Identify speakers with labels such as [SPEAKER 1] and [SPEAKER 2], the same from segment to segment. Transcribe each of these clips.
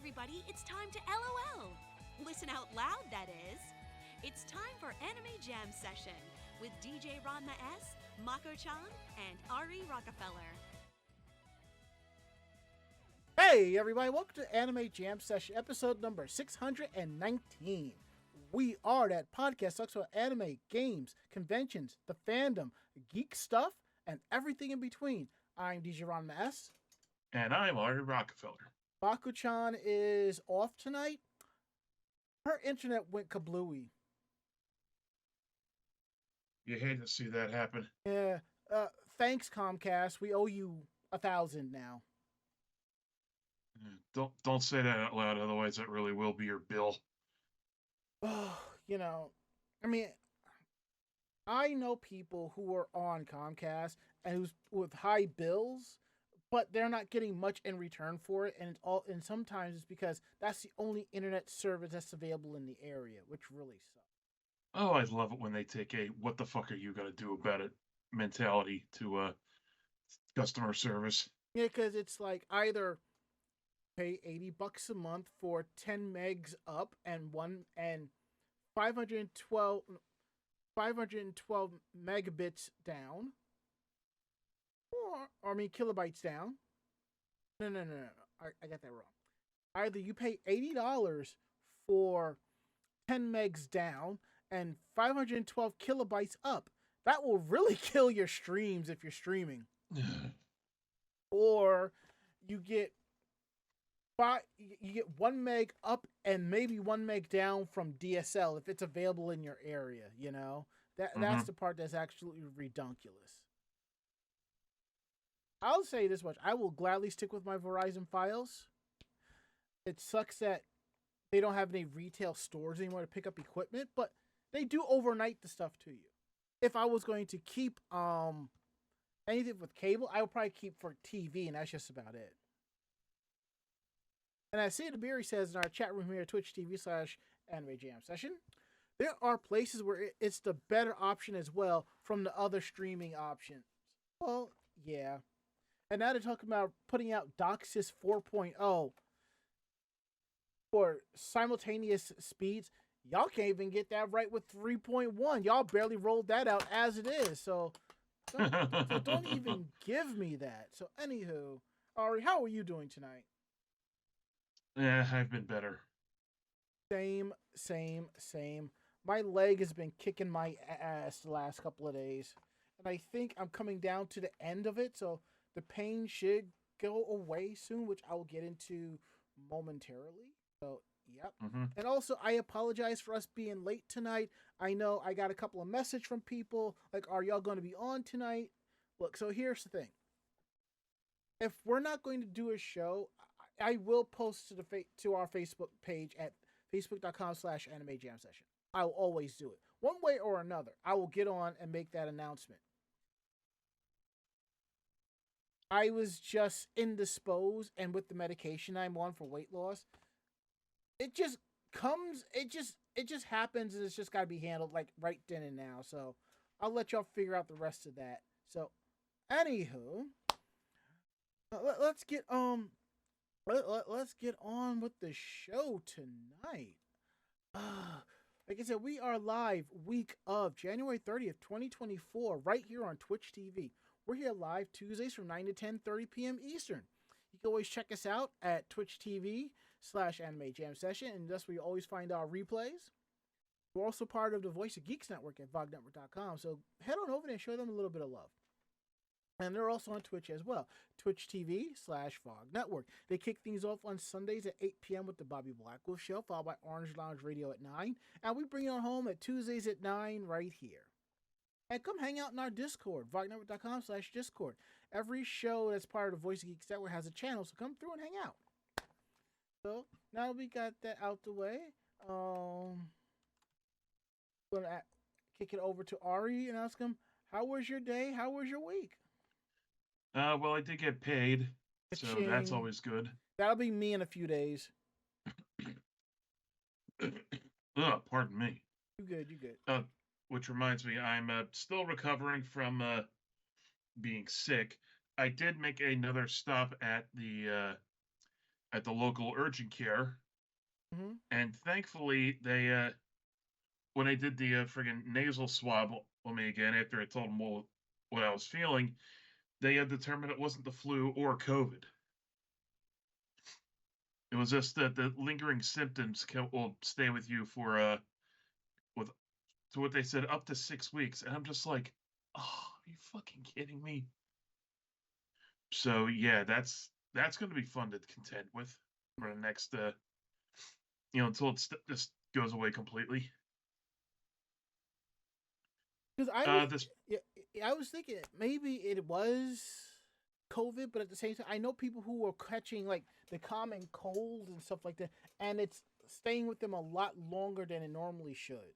[SPEAKER 1] everybody, it's time to LOL. Listen out loud, that is. It's time for Anime Jam Session with DJ Ranma S, Mako-chan, and Ari Rockefeller.
[SPEAKER 2] Hey everybody, welcome to Anime Jam Session, episode number 619. We are that podcast that talks about anime, games, conventions, the fandom, geek stuff, and everything in between. I'm DJ Ranma S.
[SPEAKER 3] And I'm Ari Rockefeller.
[SPEAKER 2] Mako-chan is off tonight. Her internet went kablooey.
[SPEAKER 3] You hate to see that happen.
[SPEAKER 2] Yeah, thanks Comcast. We owe you 1,000 now.
[SPEAKER 3] Don't say that out loud, otherwise that really will be your bill.
[SPEAKER 2] Oh, I mean, I know people who are on Comcast and who's with high bills, but they're not getting much in return for it, and sometimes it's because that's the only internet service that's available in the area, which really sucks.
[SPEAKER 3] Oh, I love it when they take a "what the fuck are you gonna do about it" mentality to customer service.
[SPEAKER 2] Yeah, because it's like either pay $80 a month for 10 megs up and 512 megabits down, or kilobytes down. No. I got that wrong. Either you pay $80 for 10 megs down and 512 kilobytes up. That will really kill your streams if you're streaming. Or you get 1 meg up and maybe 1 meg down from DSL if it's available in your area. That's the part that's absolutely ridiculous. I'll say this much: I will gladly stick with my Verizon Files. It sucks that they don't have any retail stores anymore to pick up equipment, but they do overnight the stuff to you. If I was going to keep anything with cable, I would probably keep for TV, and that's just about it. And as Sid Beery says in our chat room here at Twitch TV/Anime Jam Session, there are places where it's the better option as well from the other streaming options. Well, yeah. And now they're talking about putting out DOCSIS 4.0 for simultaneous speeds. Y'all can't even get that right with 3.1. Y'all barely rolled that out as it is. So don't even give me that. So anywho, Ari, how are you doing tonight?
[SPEAKER 3] Yeah, I've been better.
[SPEAKER 2] Same. My leg has been kicking my ass the last couple of days. And I think I'm coming down to the end of it. So the pain should go away soon, which I will get into momentarily. So, yep.
[SPEAKER 3] Mm-hmm.
[SPEAKER 2] And also, I apologize for us being late tonight. I know I got a couple of messages from people like, are y'all going to be on tonight? Look, so here's the thing. If we're not going to do a show, I will post to our Facebook page at facebook.com/Anime Jam Session. I will always do it. One way or another, I will get on and make that announcement. I was just indisposed, and with the medication I'm on for weight loss, it just happens, and it's just got to be handled like right then and now. So I'll let y'all figure out the rest of that. So, anywho, let's get on with the show tonight. Like I said, we are live week of January 30th, 2024, right here on Twitch TV. We're here live Tuesdays from 9 to 10:30 p.m. Eastern. You can always check us out at Twitch TV/Anime Jam Session, and thus we always find our replays. We're also part of the Voice of Geeks Network at vognetwork.com, so head on over there and show them a little bit of love. And they're also on Twitch as well. Twitch TV/Vog Network. They kick things off on Sundays at 8 p.m. with the Bobby Blackwolf Show, followed by Orange Lounge Radio at 9. And we bring it on home at Tuesdays at 9 right here. And come hang out in our Discord, vognetwork.com/Discord. Every show that's part of the Voice of Geeks Network has a channel, so come through and hang out. So now we got that out the way. I'm going to kick it over to Ari and ask him, how was your day? How was your week?
[SPEAKER 3] Well, I did get paid, so that's always good.
[SPEAKER 2] That'll be me in a few days.
[SPEAKER 3] Pardon me.
[SPEAKER 2] You good.
[SPEAKER 3] Which reminds me, I'm still recovering from being sick. I did make another stop at the at the local urgent care,
[SPEAKER 2] Mm-hmm.
[SPEAKER 3] and thankfully they when I did the friggin' nasal swab on me again after I told them what I was feeling, they had determined it wasn't the flu or COVID. It was just that the lingering symptoms will stay with you for with to what they said up to 6 weeks, and I'm just like, oh, are you fucking kidding me? So yeah, that's going to be fun to contend with for the next until it just goes away completely.
[SPEAKER 2] Because I was,
[SPEAKER 3] This
[SPEAKER 2] yeah, I was thinking maybe it was COVID, but at the same time, I know people who are catching like the common cold and stuff like that, and it's staying with them a lot longer than it normally should.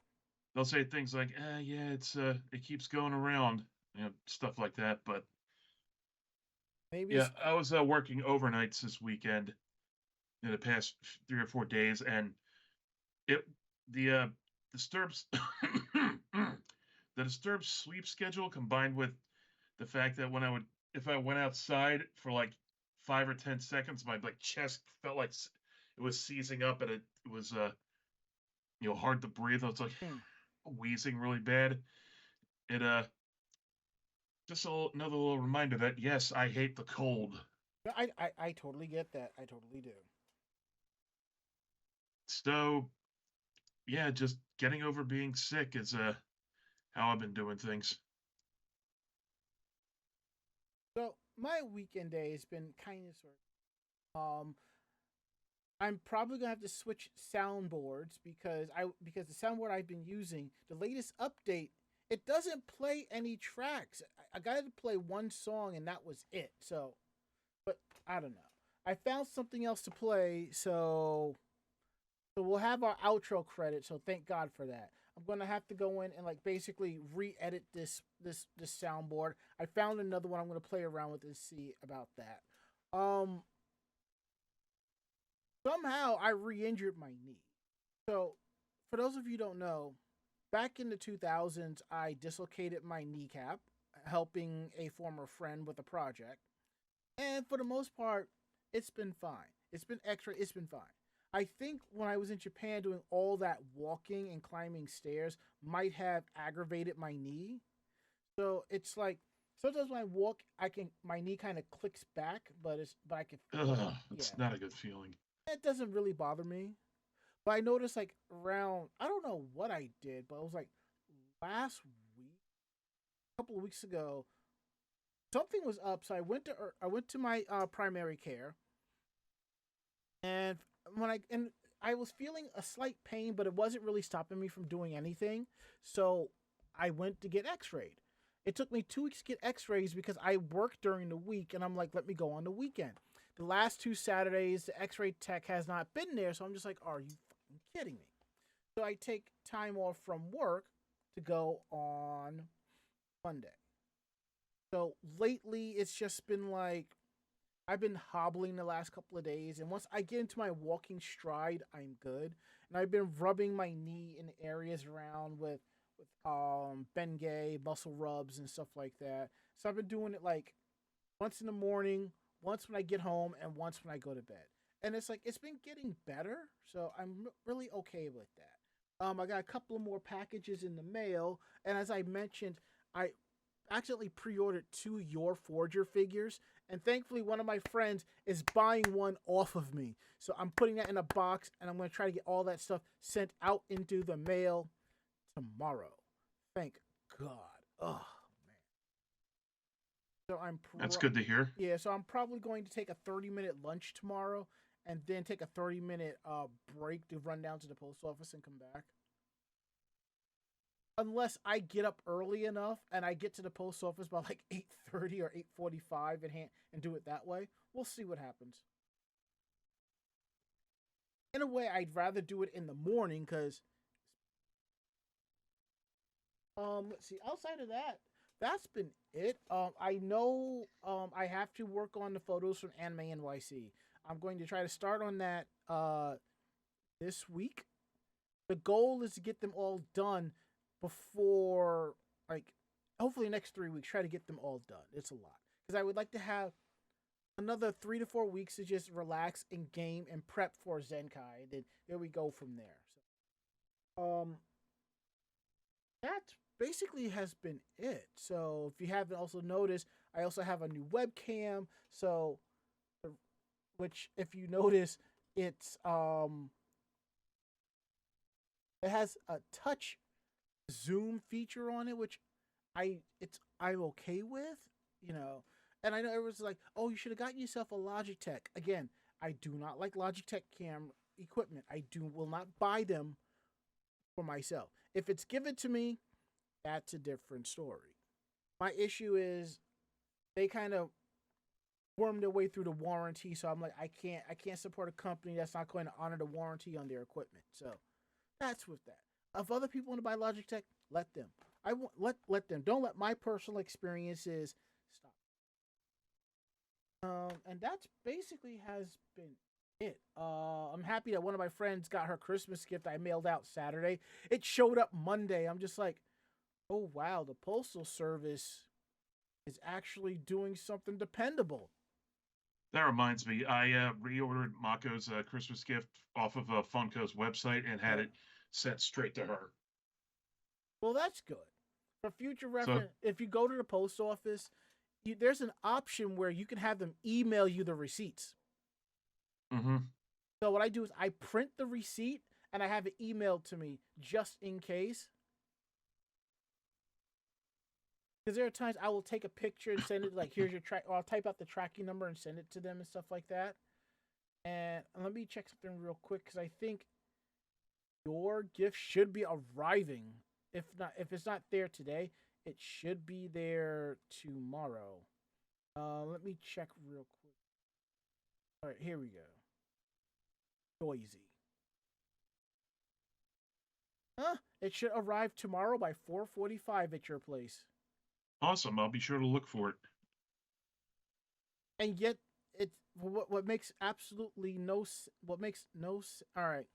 [SPEAKER 3] they'll say things like, yeah, it keeps going around, stuff like that. But
[SPEAKER 2] Maybe
[SPEAKER 3] yeah,
[SPEAKER 2] it's
[SPEAKER 3] I was working overnights this weekend in the past 3 or 4 days, and it the disturbs the disturbed sleep schedule combined with the fact that if I went outside for like 5 or 10 seconds, my like chest felt like it was seizing up, and it was hard to breathe. I was like
[SPEAKER 2] hmm.
[SPEAKER 3] wheezing really bad. It just another little reminder that yes, I hate the cold.
[SPEAKER 2] I totally get that. I totally do.
[SPEAKER 3] So yeah, just getting over being sick is how I've been doing things.
[SPEAKER 2] So my weekend day has been kind of sort I'm probably gonna have to switch soundboards because the soundboard I've been using, the latest update, it doesn't play any tracks. I got to play one song and that was it. So, but I don't know. I found something else to play, so we'll have our outro credit. So thank God for that. I'm gonna have to go in and like basically re-edit this soundboard. I found another one I'm gonna play around with and see about that. Um, Somehow I re-injured my knee. So, for those of you who don't know, back in the 2000s, I dislocated my kneecap, helping a former friend with a project. And for the most part, it's been fine. It's been extra. It's been fine. I think when I was in Japan doing all that walking and climbing stairs might have aggravated my knee. So it's like sometimes when I walk, my knee kind of clicks back, but I can feel it.
[SPEAKER 3] Ugh,
[SPEAKER 2] Yeah,
[SPEAKER 3] it's not a good feeling.
[SPEAKER 2] it doesn't really bother me. But I noticed like around I don't know what I did, but it was like last week, a couple of weeks ago, something was up. So I went to my primary care, and I was feeling a slight pain, but it wasn't really stopping me from doing anything. So I went to get X-rayed. It took me 2 weeks to get X-rays because I worked during the week, and I'm like, let me go on the weekend. The last 2 Saturdays, the X-ray tech has not been there, so I'm just like, are you fucking kidding me? So I take time off from work to go on Monday. So lately, it's just been like I've been hobbling the last couple of days, and once I get into my walking stride, I'm good. And I've been rubbing my knee in areas around with Bengay muscle rubs and stuff like that. So I've been doing it like once in the morning, once when I get home, and once when I go to bed. And it's like it's been getting better, so I'm really okay with that. I got a couple of more packages in the mail, and as I mentioned, I accidentally pre-ordered 2 Your Forger figures, and thankfully one of my friends is buying one off of me. So I'm putting that in a box, and I'm going to try to get all that stuff sent out into the mail tomorrow. Thank God. Oh man. So
[SPEAKER 3] That's good to hear.
[SPEAKER 2] yeah. So I'm probably going to take a 30-minute lunch tomorrow, and then take a 30-minute break to run down to the post office and come back. Unless I get up early enough and I get to the post office by like 8:30 or 8:45 and do it that way. We'll see what happens. In a way, I'd rather do it in the morning because let's see. Outside of that, that's been it. I know I have to work on the photos from Anime NYC. I'm going to try to start on that this week. The goal is to get them all done before like hopefully next 3 weeks. Try to get them all done. It's a lot because I would like to have another 3 to 4 weeks to just relax and game and prep for Zenkai. And then there we go from there. So, that basically has been it. So if you haven't also noticed, I also have a new webcam. So, which if you notice, it's it has a touch zoom feature on it, which I'm okay with, you know. And I know everyone's like, "Oh, you should have gotten yourself a Logitech." Again, I do not like Logitech cam equipment. Will not buy them for myself. If it's given to me, that's a different story. My issue is they kind of worm their way through the warranty, so I'm like, I can't support a company that's not going to honor the warranty on their equipment. So that's with that. If other people want to buy Logitech, let them. I want let them. Don't let my personal experiences stop. And that's basically has been it. I'm happy that one of my friends got her Christmas gift I mailed out Saturday. It showed up Monday. I'm just like, oh wow, the postal service is actually doing something dependable.
[SPEAKER 3] That reminds me, I reordered Mako's Christmas gift off of Funko's website and had it sent straight to her.
[SPEAKER 2] Well, that's good. For future
[SPEAKER 3] So,
[SPEAKER 2] reference, if you go to the post office, there's an option where you can have them email you the receipts.
[SPEAKER 3] mm-hmm.
[SPEAKER 2] So what I do is I print the receipt and I have it emailed to me just in case. Because there are times I will take a picture and send it, like, here's your track, or I'll type out the tracking number and send it to them and stuff like that. And let me check something real quick, because I think your gift should be arriving. If it's not there today, it should be there tomorrow. Let me check real quick. All right, here we go. Noisy. It should arrive tomorrow by 4:45 at your place.
[SPEAKER 3] Awesome. I'll be sure to look for it.
[SPEAKER 2] And yet, it's what makes absolutely no. What makes no. All right.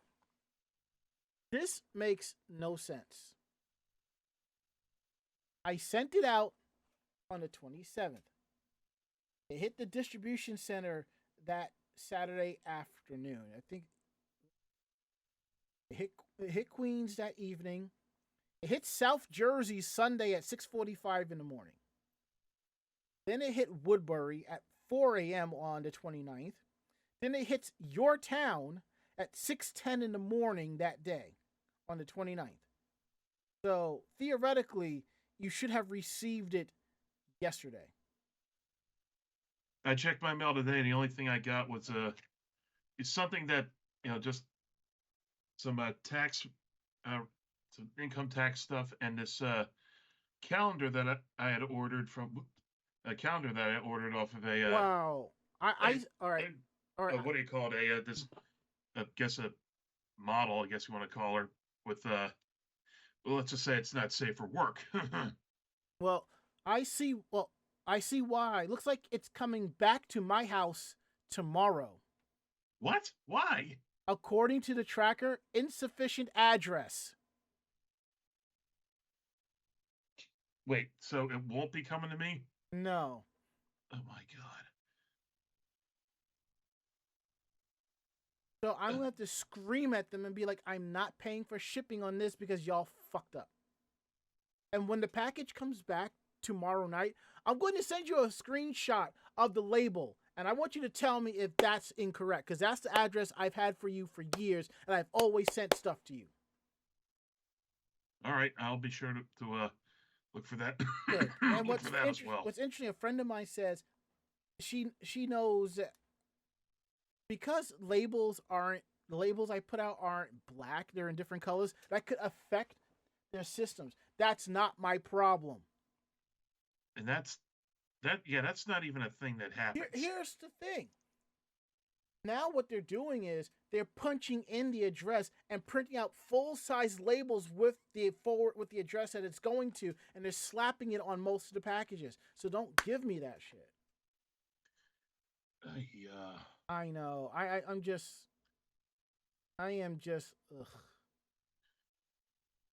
[SPEAKER 2] This makes no sense. I sent it out on the 27th. It hit the distribution center that Saturday afternoon. I think it hit Queens that evening. It hit South Jersey Sunday at 6:45 in the morning. Then it hit Woodbury at 4 a.m. on the 29th. Then it hits your town at 6:10 in the morning that day on the 29th. So theoretically, you should have received it yesterday.
[SPEAKER 3] I checked my mail today, and the only thing I got was it's something that, just some tax, some income tax stuff, and this calendar that I had ordered from a calendar that I ordered off of a
[SPEAKER 2] wow. All right.
[SPEAKER 3] What do you call it? This, I guess a model, I guess you want to call her, with well, let's just say it's not safe for work.
[SPEAKER 2] Well, I see why. Looks like it's coming back to my house tomorrow.
[SPEAKER 3] What? Why?
[SPEAKER 2] According to the tracker, insufficient address.
[SPEAKER 3] Wait, so it won't be coming to me?
[SPEAKER 2] No.
[SPEAKER 3] Oh my god.
[SPEAKER 2] So I'm going to have to scream at them and be like, I'm not paying for shipping on this because y'all fucked up. And when the package comes back tomorrow night, I'm going to send you a screenshot of the label. And I want you to tell me if that's incorrect, because that's the address I've had for you for years, and I've always sent stuff to you.
[SPEAKER 3] All right, I'll be sure to look for that.
[SPEAKER 2] Good. And
[SPEAKER 3] look for that as well.
[SPEAKER 2] What's interesting, a friend of mine says she knows that because the labels I put out aren't black, they're in different colors, that could affect their systems. That's not my problem.
[SPEAKER 3] And that's not even a thing that happens.
[SPEAKER 2] Here's the thing. Now what they're doing is they're punching in the address and printing out full-size labels with the address that it's going to, and they're slapping it on most of the packages. So don't give me that shit. I know. I am just. Ugh.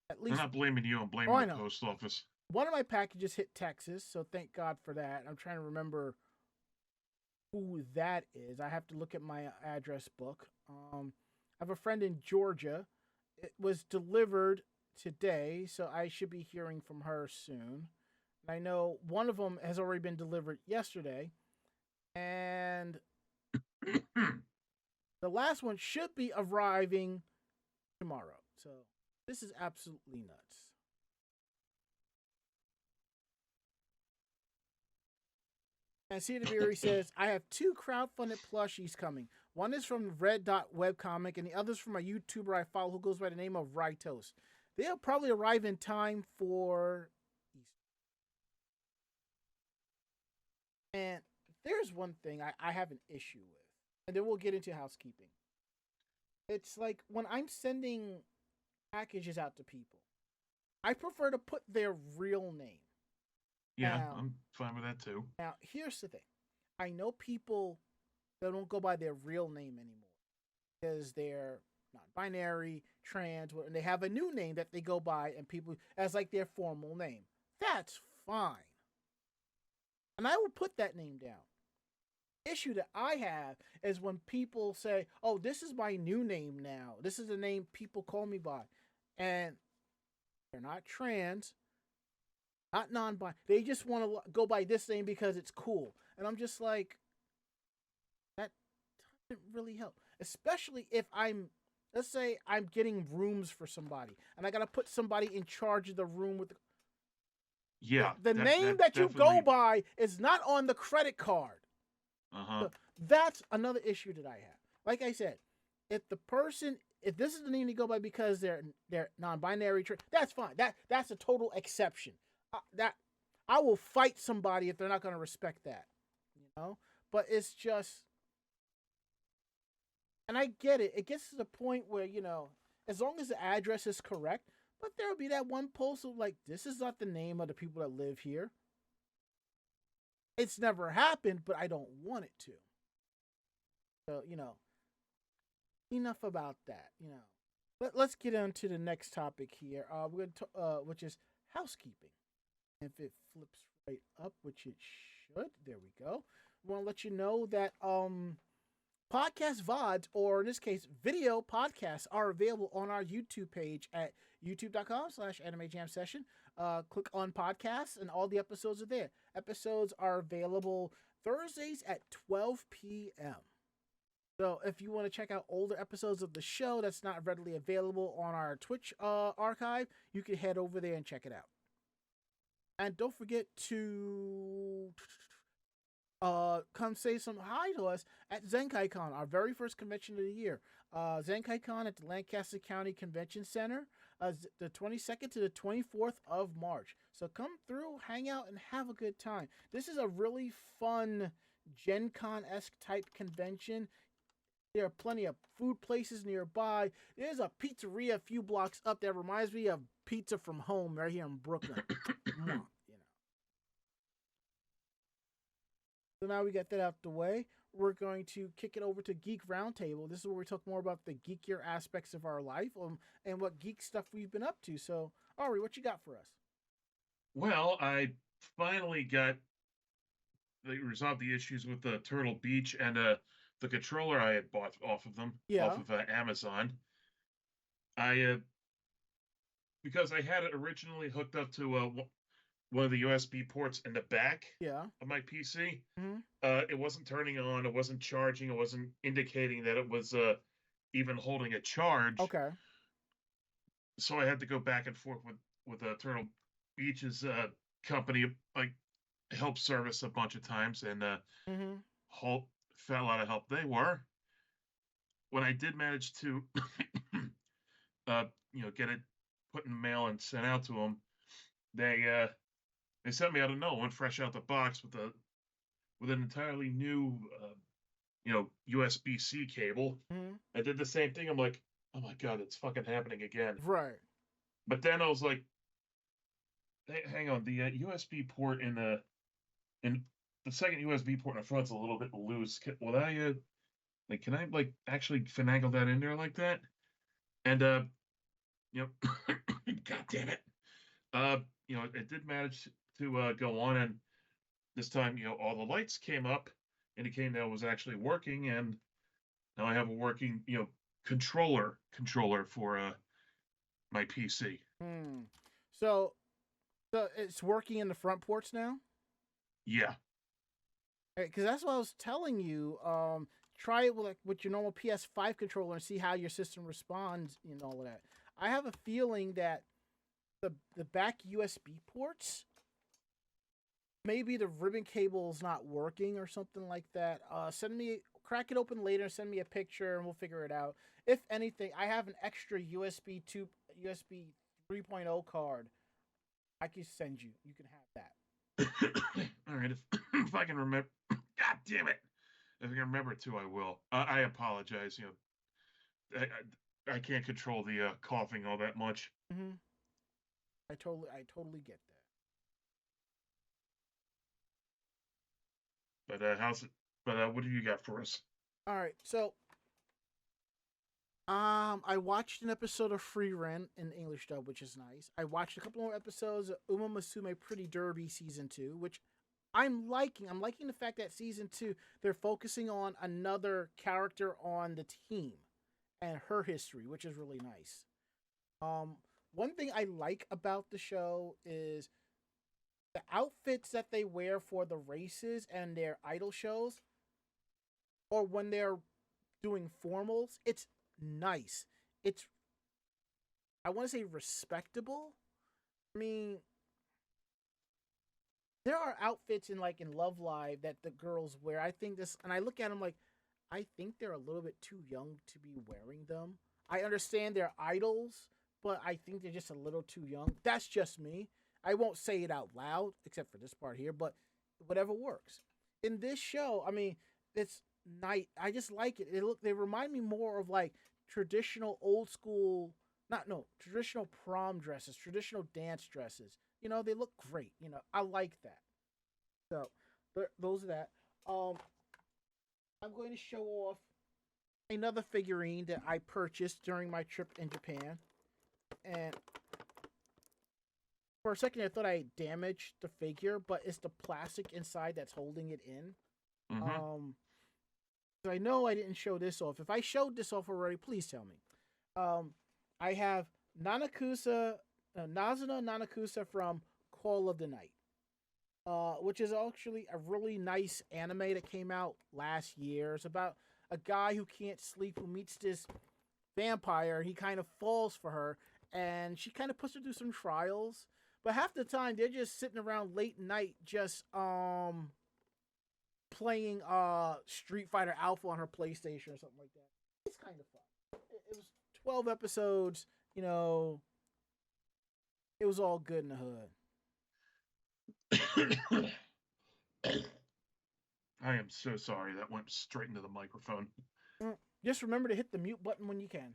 [SPEAKER 2] At least
[SPEAKER 3] I'm not blaming you. I'm blaming the post office.
[SPEAKER 2] One of my packages hit Texas, so thank God for that. I'm trying to remember who that is. I have to look at my address book. I have a friend in Georgia. It was delivered today, so I should be hearing from her soon. I know one of them has already been delivered yesterday, and the last one should be arriving tomorrow. So this is absolutely nuts. And Cedar Beery says, I have 2 crowdfunded plushies coming. One is from Red Dot Webcomic, and the other is from a YouTuber I follow who goes by the name of Rytos. They'll probably arrive in time for Easter. And there's one thing I have an issue with, and then we'll get into housekeeping. It's like when I'm sending packages out to people, I prefer to put their real name.
[SPEAKER 3] Yeah,
[SPEAKER 2] Now,
[SPEAKER 3] I'm fine with that too.
[SPEAKER 2] Now, here's the thing. I know people that don't go by their real name anymore because they're non-binary, trans, and they have a new name that they go by and people as like their formal name. That's fine. And I will put that name down. Issue that I have is when people say, oh, this is my new name now. This is the name people call me by. And they're not trans, not non-binary. They just want to go by this name because it's cool. And I'm just like, that doesn't really help. Especially if let's say I'm getting rooms for somebody and I got to put somebody in charge of the room with the name that you go by is not on the credit card. So that's another issue that I have. Like I said, if this is the name they go by because they're non-binary, that's fine. That's a total exception. That I will fight somebody if they're not going to respect that, But it's just, and I get it. It gets to the point where as long as the address is correct, but there will be that one post of like, this is not the name of the people that live here. It's never happened, but I don't want it to. So enough about that. Let's get on to the next topic here. We're going to which is housekeeping. If it flips right up, which it should, there we go. We want to let you know that podcast VODs, or in this case, video podcasts, are available on our YouTube page at youtube.com/AnimeJamSession. Click on podcasts, and all the episodes are there. Episodes are available Thursdays at 12 p.m. So if you want to check out older episodes of the show that's not readily available on our Twitch archive, you can head over there and check it out. And don't forget to come say some hi to us at ZenkaiCon, our very first convention of the year. ZenkaiCon at the Lancaster County Convention Center, the 22nd to the 24th of March. So come through, hang out, and have a good time. This is a really fun Gen Con-esque type convention. There are plenty of food places nearby. There's a pizzeria a few blocks up that reminds me of Pizza from Home right here in Brooklyn. So now we got that out the way. We're going to kick it over to Geek Roundtable. This is where we talk more about the geekier aspects of our life and what geek stuff we've been up to. So, Ari, what you got for us?
[SPEAKER 3] Well, I finally resolved the issues with the Turtle Beach and the controller I had bought off of them, off of Amazon. Because I had it originally hooked up to one of the USB ports in the back of my PC.
[SPEAKER 2] Mm-hmm.
[SPEAKER 3] It wasn't turning on. It wasn't charging. It wasn't indicating that it was even holding a charge.
[SPEAKER 2] Okay.
[SPEAKER 3] So I had to go back and forth with Turtle Beach's company, like help service a bunch of times, and fell out of help they were. When I did manage to, get it put in the mail and sent out to them, they sent me out of nowhere, fresh out the box with an entirely new, USB-C cable.
[SPEAKER 2] Mm-hmm.
[SPEAKER 3] I did the same thing. I'm like, oh my god, it's fucking happening again.
[SPEAKER 2] Right.
[SPEAKER 3] But then I was like, hey, hang on, the USB port in the second USB port in the front's a little bit loose. Can I actually finagle that in there like that? And god damn it. It did manage to go on, and this time, all the lights came up, indicating that it was actually working, and now I have a working, controller for my PC.
[SPEAKER 2] So it's working in the front ports now?
[SPEAKER 3] Yeah.
[SPEAKER 2] Because that's what I was telling you. Try it with your normal PS5 controller and see how your system responds and all of that. I have a feeling that the back USB ports, maybe the ribbon cable is not working or something like that. Crack it open later and send me a picture and we'll figure it out. If anything, I have an extra USB 3.0 card I can send you. You can have
[SPEAKER 3] that. All right, if I can remember. God damn it! If I can remember to, I will. I apologize. I can't control the coughing all that much.
[SPEAKER 2] Mm-hmm. I totally get
[SPEAKER 3] that. But how's it? But what do you got for us?
[SPEAKER 2] All right, so I watched an episode of Free Rent in English dub, which is nice. I watched a couple more episodes of Uma Musume Pretty Derby season 2, which I'm liking. I'm liking the fact that season 2 they're focusing on another character on the team and her history, which is really nice. One thing I like about the show is the outfits that they wear for the races and their idol shows, or when they're doing formals. It's nice. It's, I want to say, respectable. I mean, there are outfits in Love Live that the girls wear. I think this, and I look at them like, I think they're a little bit too young to be wearing them. I understand they're idols, but I think they're just a little too young. That's just me. I won't say it out loud, except for this part here, but whatever works. In this show, I mean, it's nice. I just like it. They remind me more of traditional old school, traditional prom dresses, traditional dance dresses. They look great. I like that. So, those are that. I'm going to show off another figurine that I purchased during my trip in Japan. And for a second, I thought I damaged the figure, but it's the plastic inside that's holding it in.
[SPEAKER 3] Mm-hmm.
[SPEAKER 2] So I know I didn't show this off. If I showed this off already, please tell me. I have Nazuna Nanakusa from Call of the Night, which is actually a really nice anime that came out last year. It's about a guy who can't sleep, who meets this vampire. He kind of falls for her, and she kind of puts her through some trials. But half the time, they're just sitting around late night, just playing Street Fighter Alpha on her PlayStation or something like that. It's kind of fun. It was 12 episodes. It was all good in the hood.
[SPEAKER 3] I am so sorry. That went straight into the microphone.
[SPEAKER 2] Just remember to hit the mute button when you can.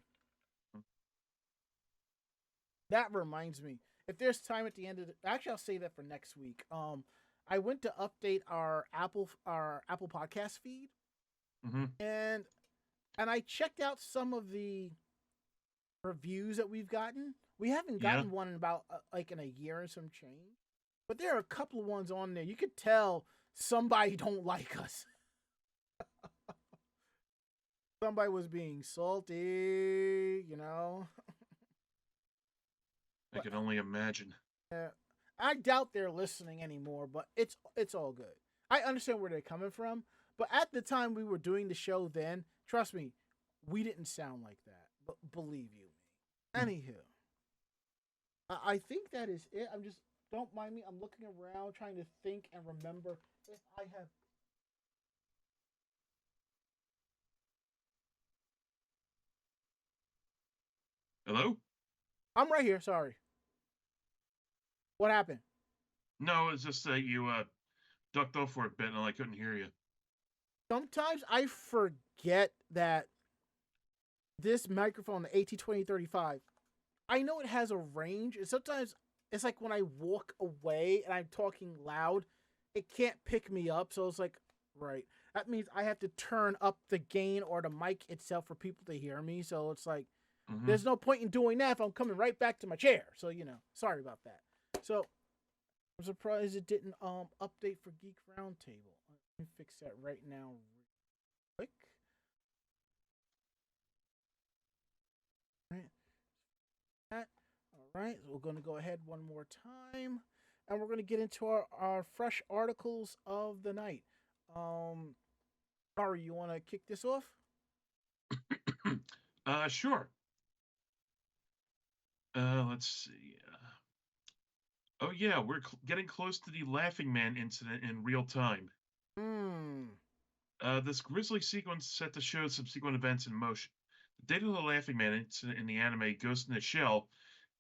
[SPEAKER 2] That reminds me. If there's time at the end of actually, I'll save that for next week. I went to update our Apple podcast feed,
[SPEAKER 3] mm-hmm.
[SPEAKER 2] and I checked out some of the reviews that we've gotten. We haven't gotten one in about in a year and some change, but there are a couple of ones on there. You could tell somebody don't like us. Somebody was being salty,
[SPEAKER 3] I can only imagine.
[SPEAKER 2] I doubt they're listening anymore, but it's all good. I understand where they're coming from, but at the time we were doing the show then, trust me, we didn't sound like that. But believe you me. Anywho, I think that is it. Don't mind me. I'm looking around trying to think and remember if I have.
[SPEAKER 3] Hello?
[SPEAKER 2] I'm right here. Sorry. What happened?
[SPEAKER 3] No, it's just that you ducked off for a bit and I couldn't hear you.
[SPEAKER 2] Sometimes I forget that this microphone, the AT2035, I know it has a range. And sometimes it's like when I walk away and I'm talking loud, it can't pick me up. So it's like, right. That means I have to turn up the gain or the mic itself for people to hear me. So it's like, there's no point in doing that if I'm coming right back to my chair. So, sorry about that. So I'm surprised it didn't update for Geek Roundtable. Let me fix that right now, real quick. All right. That. All right. So we're going to go ahead one more time, and we're going to get into our fresh articles of the night. Ari, you want to kick this off?
[SPEAKER 3] Sure. Let's see. Oh yeah, we're getting close to the Laughing Man incident in real time. This grisly sequence set to show subsequent events in motion. The date of the Laughing Man incident in the anime Ghost in the Shell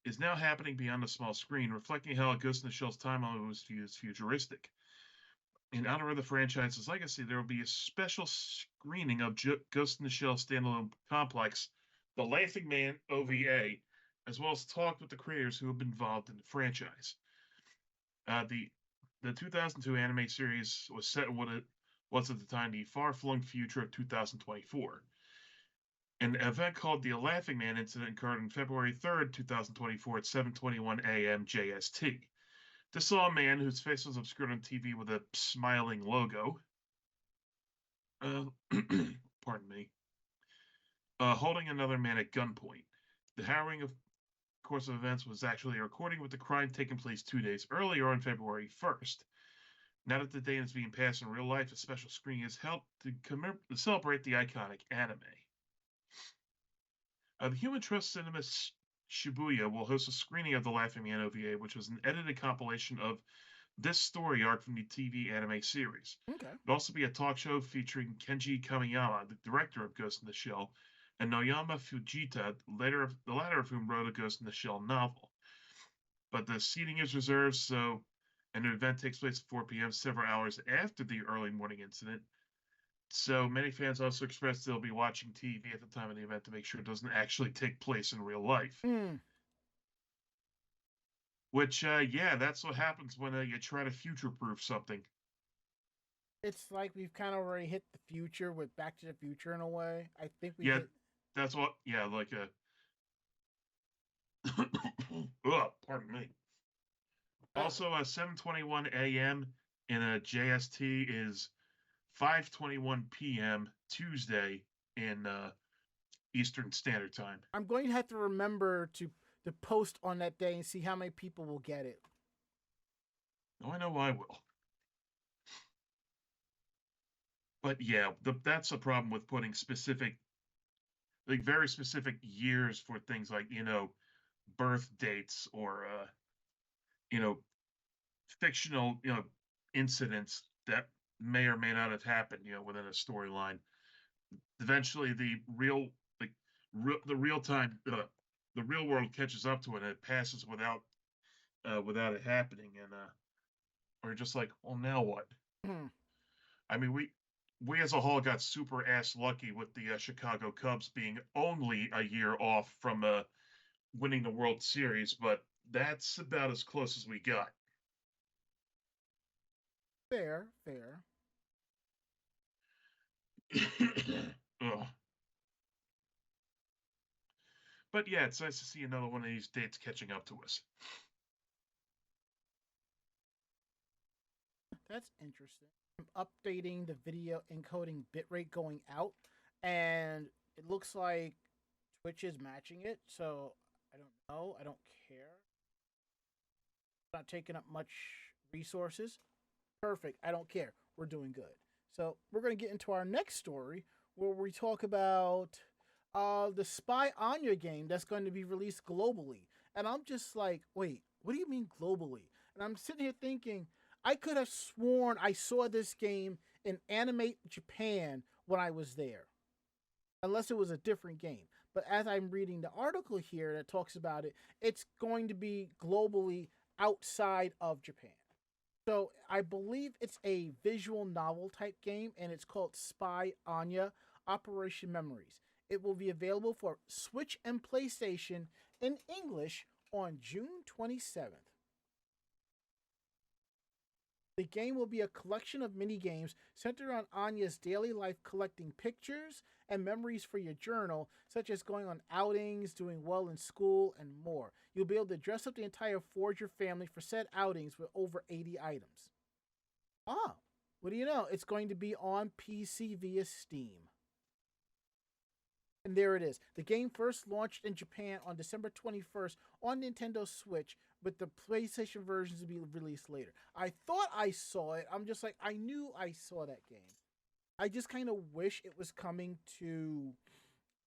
[SPEAKER 3] is now happening beyond the small screen, reflecting how Ghost in the Shell's timeline was viewed as futuristic. In honor of the franchise's legacy, there will be a special screening of Ghost in the Shell standalone complex, The Laughing Man OVA, as well as talk with the creators who have been involved in the franchise. The 2002 anime series was set in what it was at the time the far-flung future of 2024. An event called the Laughing Man incident occurred on February 3rd, 2024 at 7:21 a.m. JST. This saw a man whose face was obscured on TV with a smiling logo. Pardon me. Holding another man at gunpoint. The harrowing course of events was actually a recording with the crime taking place 2 days earlier on February 1st. Now that the day is being passed in real life, a special screening is held to celebrate the iconic anime. The Human Trust Cinema Shibuya will host a screening of The Laughing Man OVA, which was an edited compilation of this story arc from the TV anime series.
[SPEAKER 2] Okay.
[SPEAKER 3] There'll also be a talk show featuring Kenji Kamiyama, the director of Ghost in the Shell, and Noyama Fujita, the latter of whom wrote a Ghost in the Shell novel. But the seating is reserved, and the event takes place at 4 p.m., several hours after the early morning incident. So many fans also expressed they'll be watching TV at the time of the event to make sure it doesn't actually take place in real life. Which, that's what happens when you try to future-proof something.
[SPEAKER 2] It's like we've kind of already hit the future with Back to the Future in a way. I think we hit...
[SPEAKER 3] that's what, like a... pardon me. Also, 7:21 a.m. in a JST is 5:21 p.m. Tuesday in Eastern Standard Time.
[SPEAKER 2] I'm going to have to remember to post on that day and see how many people will get it.
[SPEAKER 3] Oh, I know I will. But yeah, that's the problem with putting very specific years for things like, birth dates or, fictional, incidents that may or may not have happened, within a storyline. Eventually, the real world catches up to it, and it passes without it happening, and we're just like, well, now what? I mean, we as a whole got super ass lucky with the Chicago Cubs being only a year off from winning the World Series, but that's about as close as we got.
[SPEAKER 2] Fair.
[SPEAKER 3] But yeah, it's nice to see another one of these dates catching up to us.
[SPEAKER 2] That's interesting. I'm updating the video encoding bitrate going out, and it looks like Twitch is matching it, so I don't know. I don't care. It's not taking up much resources. Perfect. I don't care. We're doing good. So we're going to get into our next story where we talk about the SPYxANYA game that's going to be released globally. And I'm just like, wait, what do you mean globally? And I'm sitting here thinking, I could have sworn I saw this game in Anime Japan when I was there. Unless it was a different game. But as I'm reading the article here that talks about it, it's going to be globally outside of Japan. So I believe it's a visual novel type game, and it's called SPYxANYA Operation Memories. It will be available for Switch and PlayStation in English on June 27th. The game will be a collection of mini-games centered on Anya's daily life, collecting pictures and memories for your journal, such as going on outings, doing well in school, and more. You'll be able to dress up the entire Forger family for said outings with over 80 items. what do you know? It's going to be on PC via Steam. And there it is. The game first launched in Japan on December 21st on Nintendo Switch, with the PlayStation versions to be released later. I thought I saw it. I'm just like, I knew I saw that game. I just kind of wish it was coming to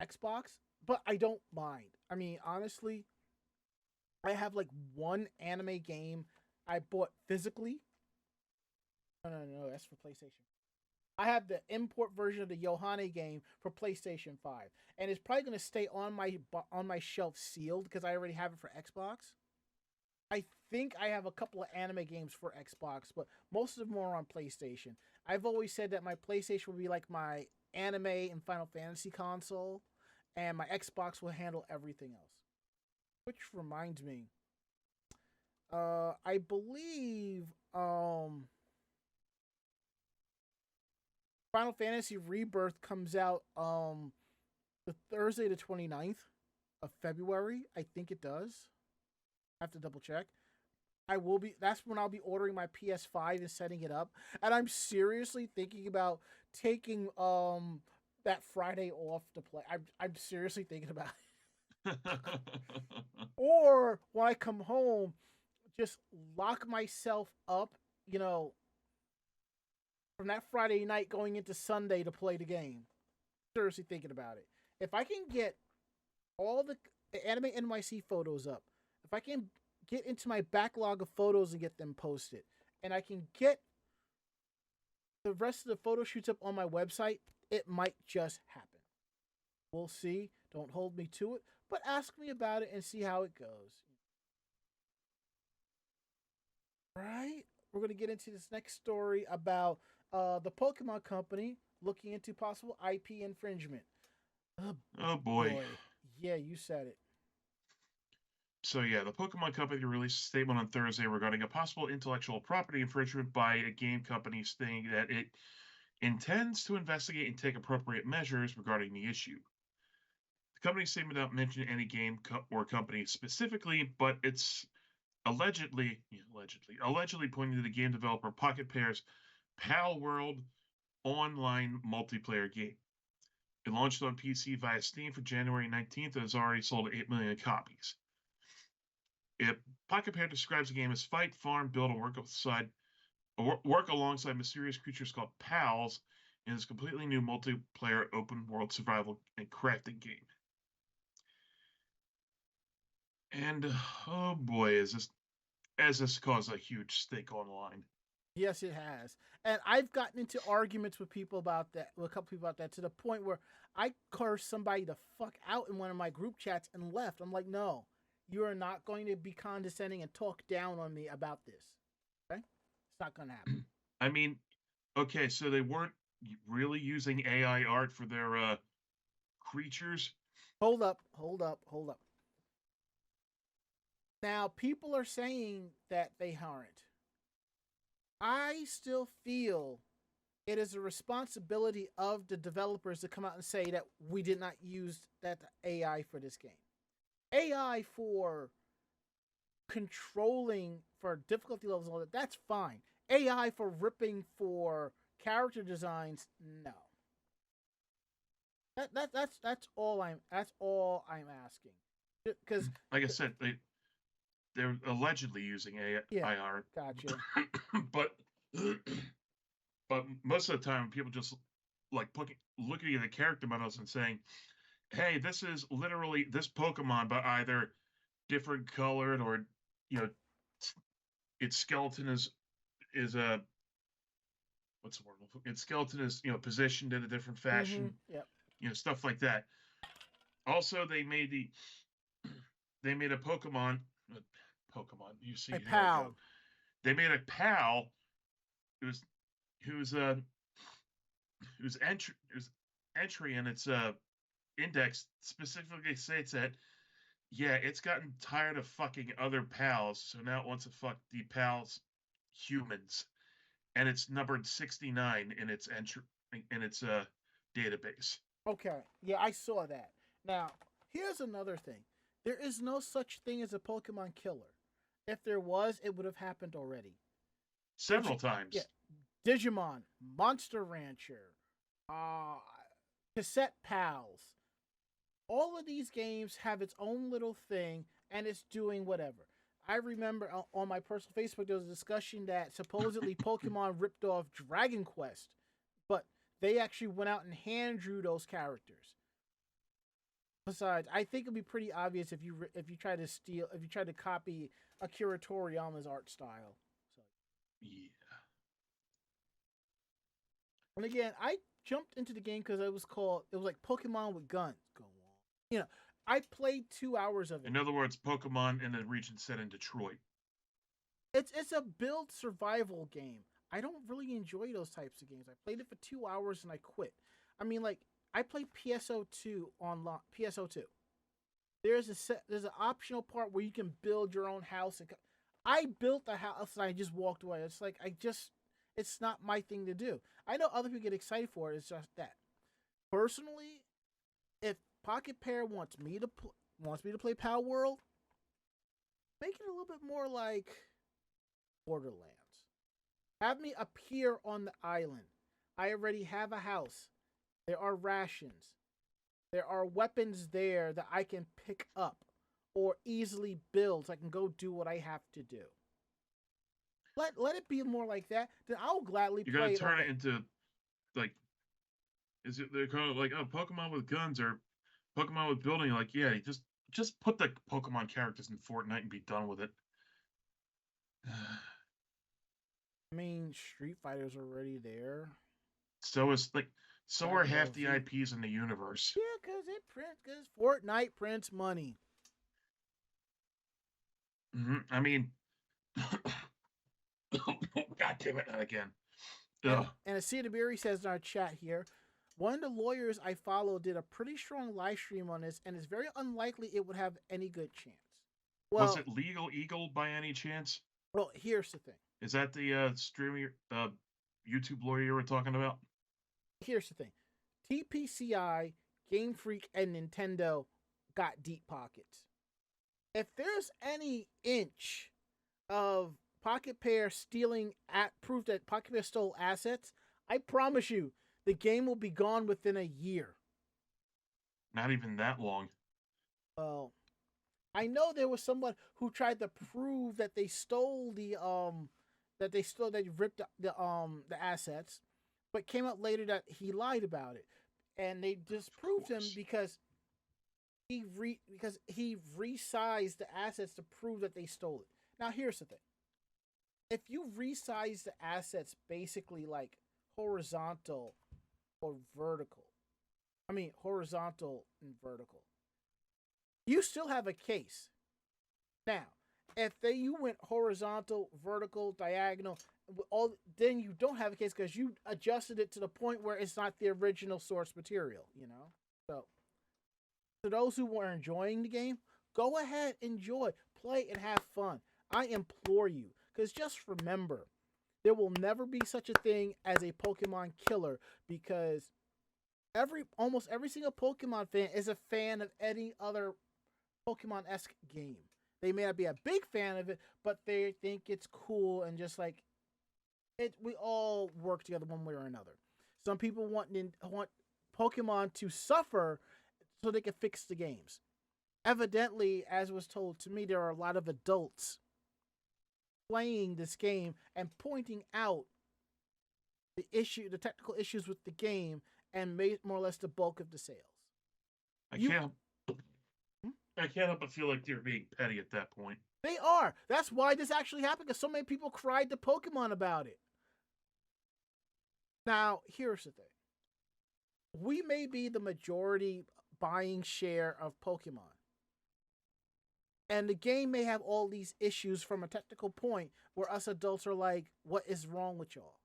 [SPEAKER 2] Xbox, but I don't mind. I mean, honestly, I have like one anime game I bought physically. No, that's for PlayStation. I have the import version of the Yohane game for PlayStation 5, and it's probably going to stay on my shelf sealed because I already have it for Xbox. I think I have a couple of anime games for Xbox, but most of them are on PlayStation. I've always said that my PlayStation will be like my anime and Final Fantasy console, and my Xbox will handle everything else. Which reminds me, I believe Final Fantasy Rebirth comes out the Thursday the 29th of February. I think it does. I have to double check. That's when I'll be ordering my PS5 and setting it up. And I'm seriously thinking about taking that Friday off to play. I'm seriously thinking about it. Or when I come home, just lock myself up, from that Friday night going into Sunday to play the game. Seriously thinking about it. If I can get all the Anime NYC photos up, if I can get into my backlog of photos and get them posted, and I can get the rest of the photo shoots up on my website, it might just happen. We'll see. Don't hold me to it, but ask me about it and see how it goes. All right, we're going to get into this next story about the Pokemon Company looking into possible IP infringement.
[SPEAKER 3] Oh boy.
[SPEAKER 2] Yeah, you said it.
[SPEAKER 3] So yeah, the Pokemon Company released a statement on Thursday regarding a possible intellectual property infringement by a game company, stating that it intends to investigate and take appropriate measures regarding the issue. The company's statement did not mention any game or company specifically, but it's allegedly pointing to the game developer Pocket Pair's Pal World online multiplayer game. It launched on PC via Steam for January 19th and has already sold 8 million copies. Pocket Pair describes the game as fight, farm, build, and work alongside mysterious creatures called pals in this completely new multiplayer open world survival and crafting game. And oh boy, has this caused a huge stink online.
[SPEAKER 2] Yes, it has. And I've gotten into arguments with people about that, with a couple people about that, to the point where I cursed somebody the fuck out in one of my group chats and left. I'm like, no, you are not going to be condescending and talk down on me about this. Okay? It's not going to happen.
[SPEAKER 3] I mean, okay, so they weren't really using AI art for their creatures?
[SPEAKER 2] Hold up. Now, people are saying that they aren't. I still feel it is a responsibility of the developers to come out and say that we did not use that AI for this game. AI for controlling for difficulty levels and all that, that's fine. AI for ripping for character designs, no. That's all I'm asking. Because
[SPEAKER 3] like I said, they're allegedly using AI art.
[SPEAKER 2] Gotcha.
[SPEAKER 3] but most of the time, people just like looking at the character models and saying, "Hey, this is literally this Pokemon, but either different colored or its skeleton is a what's the word? Its skeleton is positioned in a different fashion.
[SPEAKER 2] Mm-hmm. Yep.
[SPEAKER 3] Stuff like that. Also, they made a Pokemon. You see
[SPEAKER 2] a pal.
[SPEAKER 3] They made a pal whose entry in its index specifically states that it's gotten tired of fucking other pals, so now it wants to fuck the pals humans, and it's numbered 69 in its entry in its database.
[SPEAKER 2] Okay, yeah, I saw that. Now, here's another thing. There is no such thing as a Pokemon killer. If there was, it would have happened already.
[SPEAKER 3] Several times.
[SPEAKER 2] Yeah. Digimon, Monster Rancher, Cassette Pals. All of these games have its own little thing, and it's doing whatever. I remember on my personal Facebook there was a discussion that supposedly Pokemon ripped off Dragon Quest, but they actually went out and hand drew those characters. Besides, I think it'd be pretty obvious if you try to copy Akira Toriyama's art style. So.
[SPEAKER 3] Yeah.
[SPEAKER 2] And again, I jumped into the game because it was like Pokemon with guns. Go on. I played 2 hours of it.
[SPEAKER 3] In other words, Pokemon in the region set in Detroit.
[SPEAKER 2] It's a build survival game. I don't really enjoy those types of games. I played it for 2 hours and I quit. I mean, like, I played PSO2 online. PSO2. There's an optional part where you can build your own house. I built a house and I just walked away. It's like it's not my thing to do. I know other people get excited for it. It's just that. Personally, if Pocket Pair wants me to play Power World, make it a little bit more like Borderlands. Have me appear on the island. I already have a house. There are rations. There are weapons there that I can pick up or easily build so I can go do what I have to do. Let it be more like that. Then I'll gladly play it.
[SPEAKER 3] You gotta turn it into, like, they're called like, oh, Pokemon with guns or Pokemon with building. Like, yeah, just put the Pokemon characters in Fortnite and be done with it.
[SPEAKER 2] I mean, Street Fighter's already there.
[SPEAKER 3] So are half the IPs in the universe.
[SPEAKER 2] Yeah, because Fortnite prints money.
[SPEAKER 3] Mm-hmm. I mean, God damn it, not again.
[SPEAKER 2] And Asidabiri says in our chat here, one of the lawyers I follow did a pretty strong live stream on this, and it's very unlikely it would have any good chance. Well,
[SPEAKER 3] was it Legal Eagle by any chance?
[SPEAKER 2] Well, here's the thing.
[SPEAKER 3] Is that the streamer, YouTube lawyer you were talking about?
[SPEAKER 2] Here's the thing. TPCI, Game Freak, and Nintendo got deep pockets. If there's any inch of Pocket Pair stealing proof that Pocket Pair stole assets, I promise you, the game will be gone within a year.
[SPEAKER 3] Not even that long.
[SPEAKER 2] Well, I know there was someone who tried to prove that they stole they ripped the assets, but came out later that he lied about it, and they disproved him because he resized the assets to prove that they stole it. Now here's the thing: if you resize the assets basically like horizontal or vertical, horizontal and vertical, you still have a case. Now, if you went horizontal, vertical, diagonal, then you don't have a case because you adjusted it to the point where it's not the original source material, So, to those who were enjoying the game, go ahead, enjoy, play, and have fun. I implore you, because just remember, there will never be such a thing as a Pokemon killer, because almost every single Pokemon fan is a fan of any other Pokemon-esque game. They may not be a big fan of it, but they think it's cool, and just like it, we all work together one way or another. Some people want Pokemon to suffer so they can fix the games. Evidently, as was told to me, there are a lot of adults playing this game and pointing out the technical issues with the game, and made more or less the bulk of the sales.
[SPEAKER 3] I can't help but feel like they're being petty at that point.
[SPEAKER 2] They are. That's why this actually happened, because so many people cried to Pokemon about it. Now, here's the thing. We may be the majority buying share of Pokemon. And the game may have all these issues from a technical point where us adults are like, what is wrong with y'all?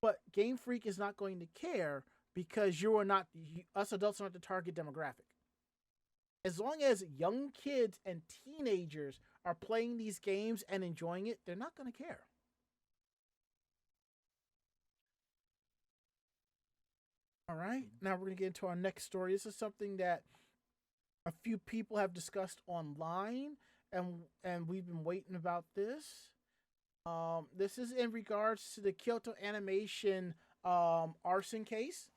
[SPEAKER 2] But Game Freak is not going to care, because us adults are not the target demographic. As long as young kids and teenagers are playing these games and enjoying it, they're not going to care. All right, now we're going to get into our next story. This is something that a few people have discussed online, and we've been waiting about this. This is in regards to the Kyoto Animation arson case.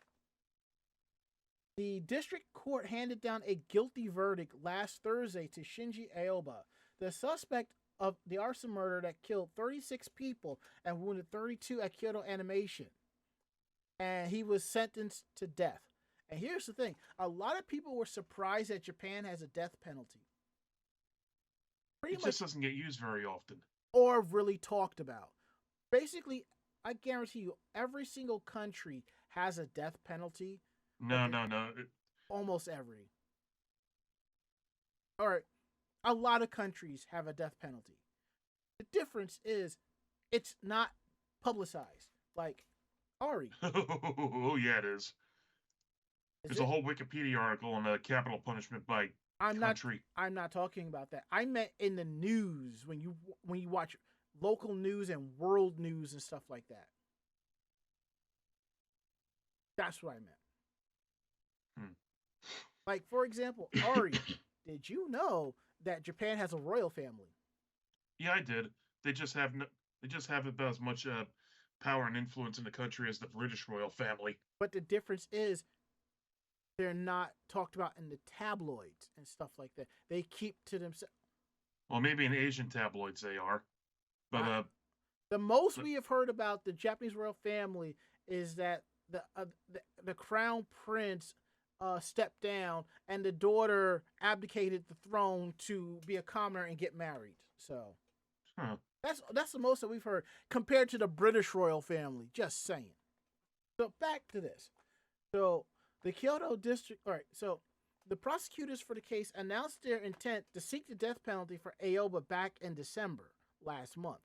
[SPEAKER 2] The district court handed down a guilty verdict last Thursday to Shinji Aoba, the suspect of the arson murder that killed 36 people and wounded 32 at Kyoto Animation. And he was sentenced to death. And here's the thing. A lot of people were surprised that Japan has a death penalty.
[SPEAKER 3] It just doesn't get used very often.
[SPEAKER 2] Or really talked about. Basically, I guarantee you, every single country has a death penalty.
[SPEAKER 3] No.
[SPEAKER 2] Almost every. All right. A lot of countries have a death penalty. The difference is it's not publicized. Like, Ari.
[SPEAKER 3] Oh, yeah, it is. There's a whole Wikipedia article on the capital punishment by country.
[SPEAKER 2] I'm not talking about that. I meant in the news when you watch local news and world news and stuff like that. That's what I meant. Like, for example, Ari, did you know that Japan has a royal family?
[SPEAKER 3] Yeah, I did. They just have about as much power and influence in the country as the British royal family.
[SPEAKER 2] But the difference is they're not talked about in the tabloids and stuff like that. They keep to themselves.
[SPEAKER 3] Well, maybe in Asian tabloids they are, but
[SPEAKER 2] the most we have heard about the Japanese royal family is that the crown prince stepped down and the daughter abdicated the throne to be a commoner and get married. So that's the most that we've heard compared to the British royal family. Just saying. So back to this. So the Kyoto district. All right. So the prosecutors for the case announced their intent to seek the death penalty for Aoba back in December last month.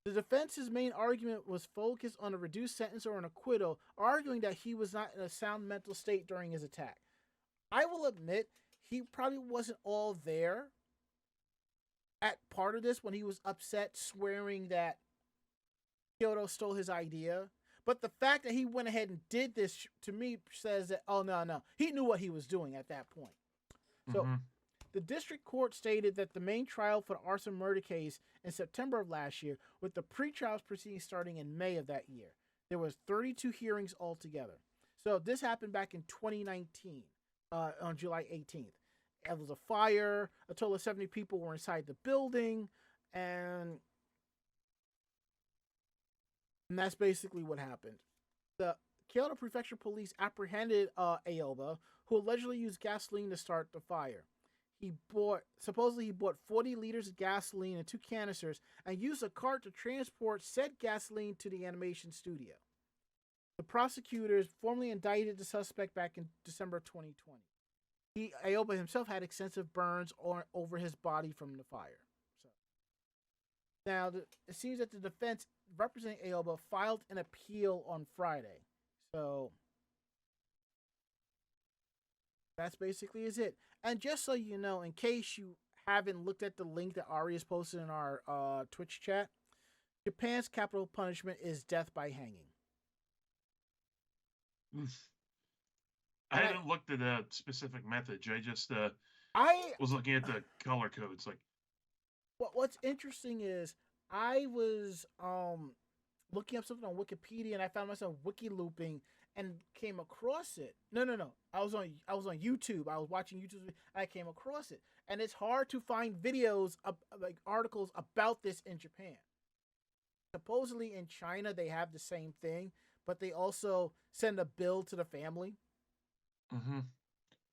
[SPEAKER 2] The defense's main argument was focused on a reduced sentence or an acquittal, arguing that he was not in a sound mental state during his attack. I will admit, he probably wasn't all there at part of this when he was upset, swearing that Kyoto stole his idea. But the fact that he went ahead and did this, to me, says that, oh, no, he knew what he was doing at that point. So the district court stated that the main trial for the arson murder case in September of last year, with the pre-trial proceedings starting in May of that year. There was 32 hearings altogether. So this happened back in 2019, on July 18th. It was a fire. A total of 70 people were inside the building, and that's basically what happened. The Kyoto Prefecture Police apprehended Aoba, who allegedly used gasoline to start the fire. Supposedly he bought 40 liters of gasoline and 2 canisters and used a cart to transport said gasoline to the animation studio. The prosecutors formally indicted the suspect back in December 2020. Aoba himself had extensive burns over his body from the fire. So now it seems that the defense representing Aoba filed an appeal on Friday. So that's basically is it. And just so you know, in case you haven't looked at the link that Ari has posted in our Twitch chat, Japan's capital punishment is death by hanging.
[SPEAKER 3] I haven't looked at a specific method. I just was looking at the color codes. Like,
[SPEAKER 2] what's interesting is I was looking up something on Wikipedia and I found myself wiki looping and came across it. No. I was on YouTube. I was watching YouTube and I came across it. And it's hard to find videos like articles about this in Japan. Supposedly in China they have the same thing, but they also send a bill to the family.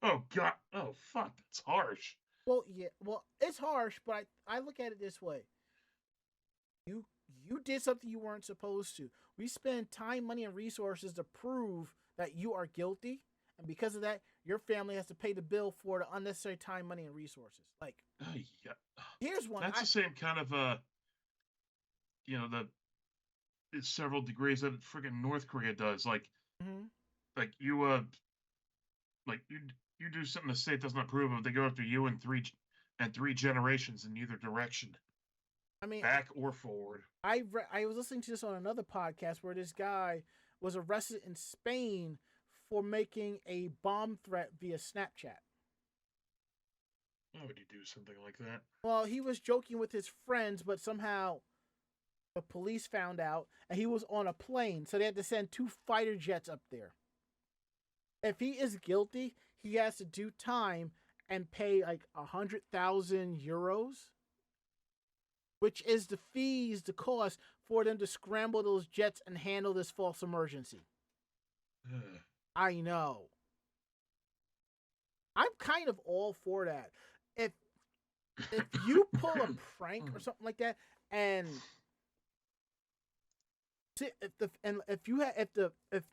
[SPEAKER 3] Oh God. Oh fuck. That's harsh.
[SPEAKER 2] Well, yeah. Well, it's harsh, but I look at it this way. You did something you weren't supposed to. We spend time, money, and resources to prove that you are guilty, and because of that, your family has to pay the bill for the unnecessary time, money, and resources. Like,
[SPEAKER 3] yeah.
[SPEAKER 2] Here's one.
[SPEAKER 3] That's the same kind of it's several degrees that friggin' North Korea does. Like, like you you do something the state doesn't approve of, they go after you in three generations in either direction.
[SPEAKER 2] I mean,
[SPEAKER 3] back or forward.
[SPEAKER 2] I was listening to this on another podcast where this guy was arrested in Spain for making a bomb threat via Snapchat.
[SPEAKER 3] Why would you do something like that?
[SPEAKER 2] Well, he was joking with his friends, but somehow The police found out, and he was on a plane, so they had to send 2 fighter jets up there. If he is guilty, he has to do time and pay like 100,000 euros, which is the fees, the cost for them to scramble those jets and handle this false emergency. I know. I'm kind of all for that. If you pull a prank or something like that, and if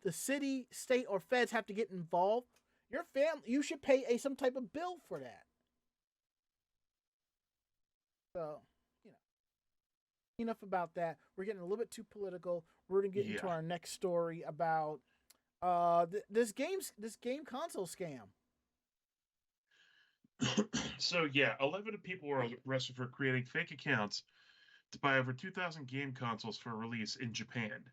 [SPEAKER 2] the city, state, or feds have to get involved, your family, you should pay some type of bill for that. So, enough about that. We're getting a little bit too political. We're gonna get into our next story about this game console scam.
[SPEAKER 3] So 11 people were arrested for creating fake accounts to buy over 2,000 game consoles for release in Japan.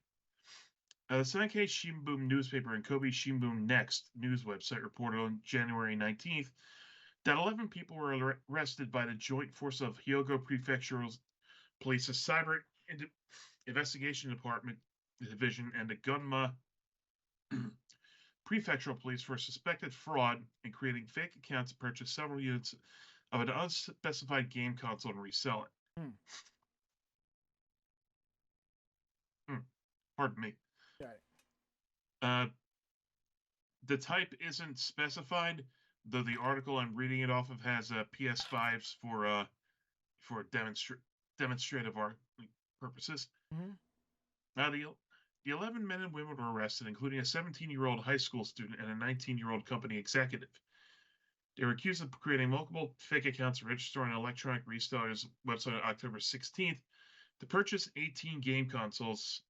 [SPEAKER 3] The Sankei Shimbun newspaper and Kobe Shimbun Next news website reported on January 19th that 11 people were arrested by the Joint Force of Hyogo Prefectural Police's Cyber Investigation Department Division and the Gunma Prefectural Police for suspected fraud in creating fake accounts to purchase several units of an unspecified game console and resell it. Pardon me. The type isn't specified, though the article I'm reading it off of has PS5s for demonstrative purposes. Now, the 11 men and women were arrested, including a 17-year-old high school student and a 19-year-old company executive. They were accused of creating multiple fake accounts registered on an electronic reseller's website on October 16th to purchase 18 game consoles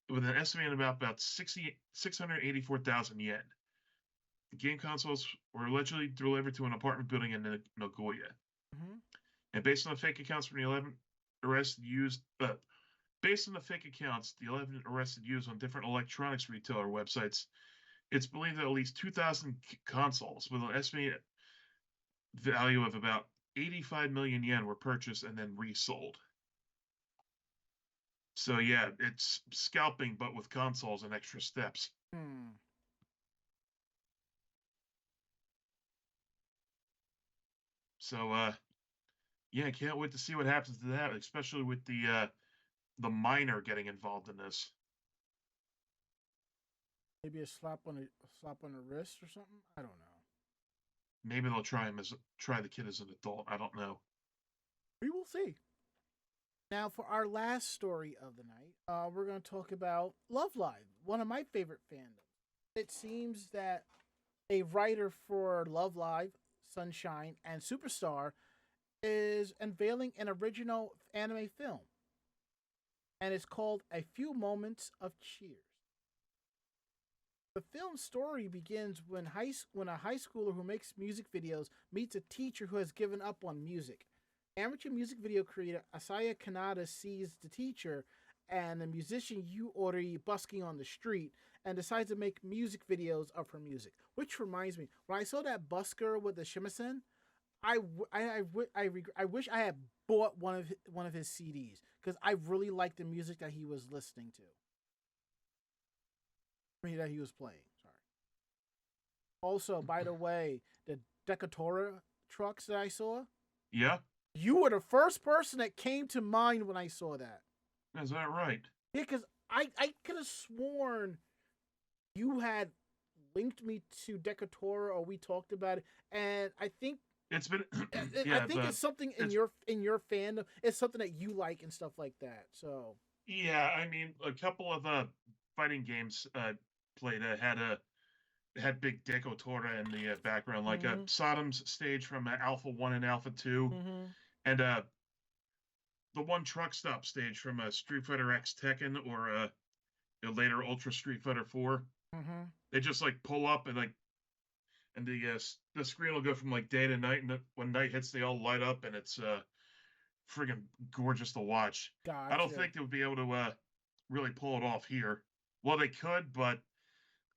[SPEAKER 3] with an estimated about 684,000 yen. The game consoles were allegedly delivered to an apartment building in Nagoya. And based on the fake accounts from the 11 arrested used, based on the fake accounts, the 11 arrested used on different electronics retailer websites, it's believed that at least 2,000 consoles with an estimated value of about 85 million yen were purchased and then resold. So it's scalping, but with consoles and extra steps. So I can't wait to see what happens to that, especially with the minor getting involved in this.
[SPEAKER 2] Maybe a slap on the wrist or something. I don't know.
[SPEAKER 3] Maybe they'll try the kid as an adult. I don't know.
[SPEAKER 2] We will see. Now, for our last story of the night, we're going to talk about Love Live, one of my favorite fandoms. It seems that a writer for Love Live, Sunshine, and Superstar is unveiling an original anime film. And it's called A Few Moments of Cheers. The film's story begins when a high schooler who makes music videos meets a teacher who has given up on music. Amateur music video creator Asaya Kanada sees the teacher and the musician Yu Ori busking on the street and decides to make music videos of her music. Which reminds me, when I saw that busker with the shamisen, I wish I had bought one of his CDs because I really liked the music that he was listening to. That he was playing. Sorry. Also, by the way, the Decatora trucks that I saw.
[SPEAKER 3] Yeah.
[SPEAKER 2] You were the first person that came to mind when I saw that.
[SPEAKER 3] Is that right?
[SPEAKER 2] Yeah, because I could have sworn you had linked me to Decatora or we talked about it, and I think
[SPEAKER 3] it's been.
[SPEAKER 2] I think it's something in your fandom. It's something that you like and stuff like that. So.
[SPEAKER 3] Yeah, I mean, a couple of fighting games played had big Decatora in the background, like Sodom's stage from Alpha 1 and Alpha 2, and the one truck stop stage from Street Fighter X Tekken or later Ultra Street Fighter 4. They just like pull up and the screen will go from like day to night, and when night hits, they all light up, and it's friggin' gorgeous to watch.
[SPEAKER 2] Gotcha.
[SPEAKER 3] I don't think they would be able to really pull it off here. Well, they could, but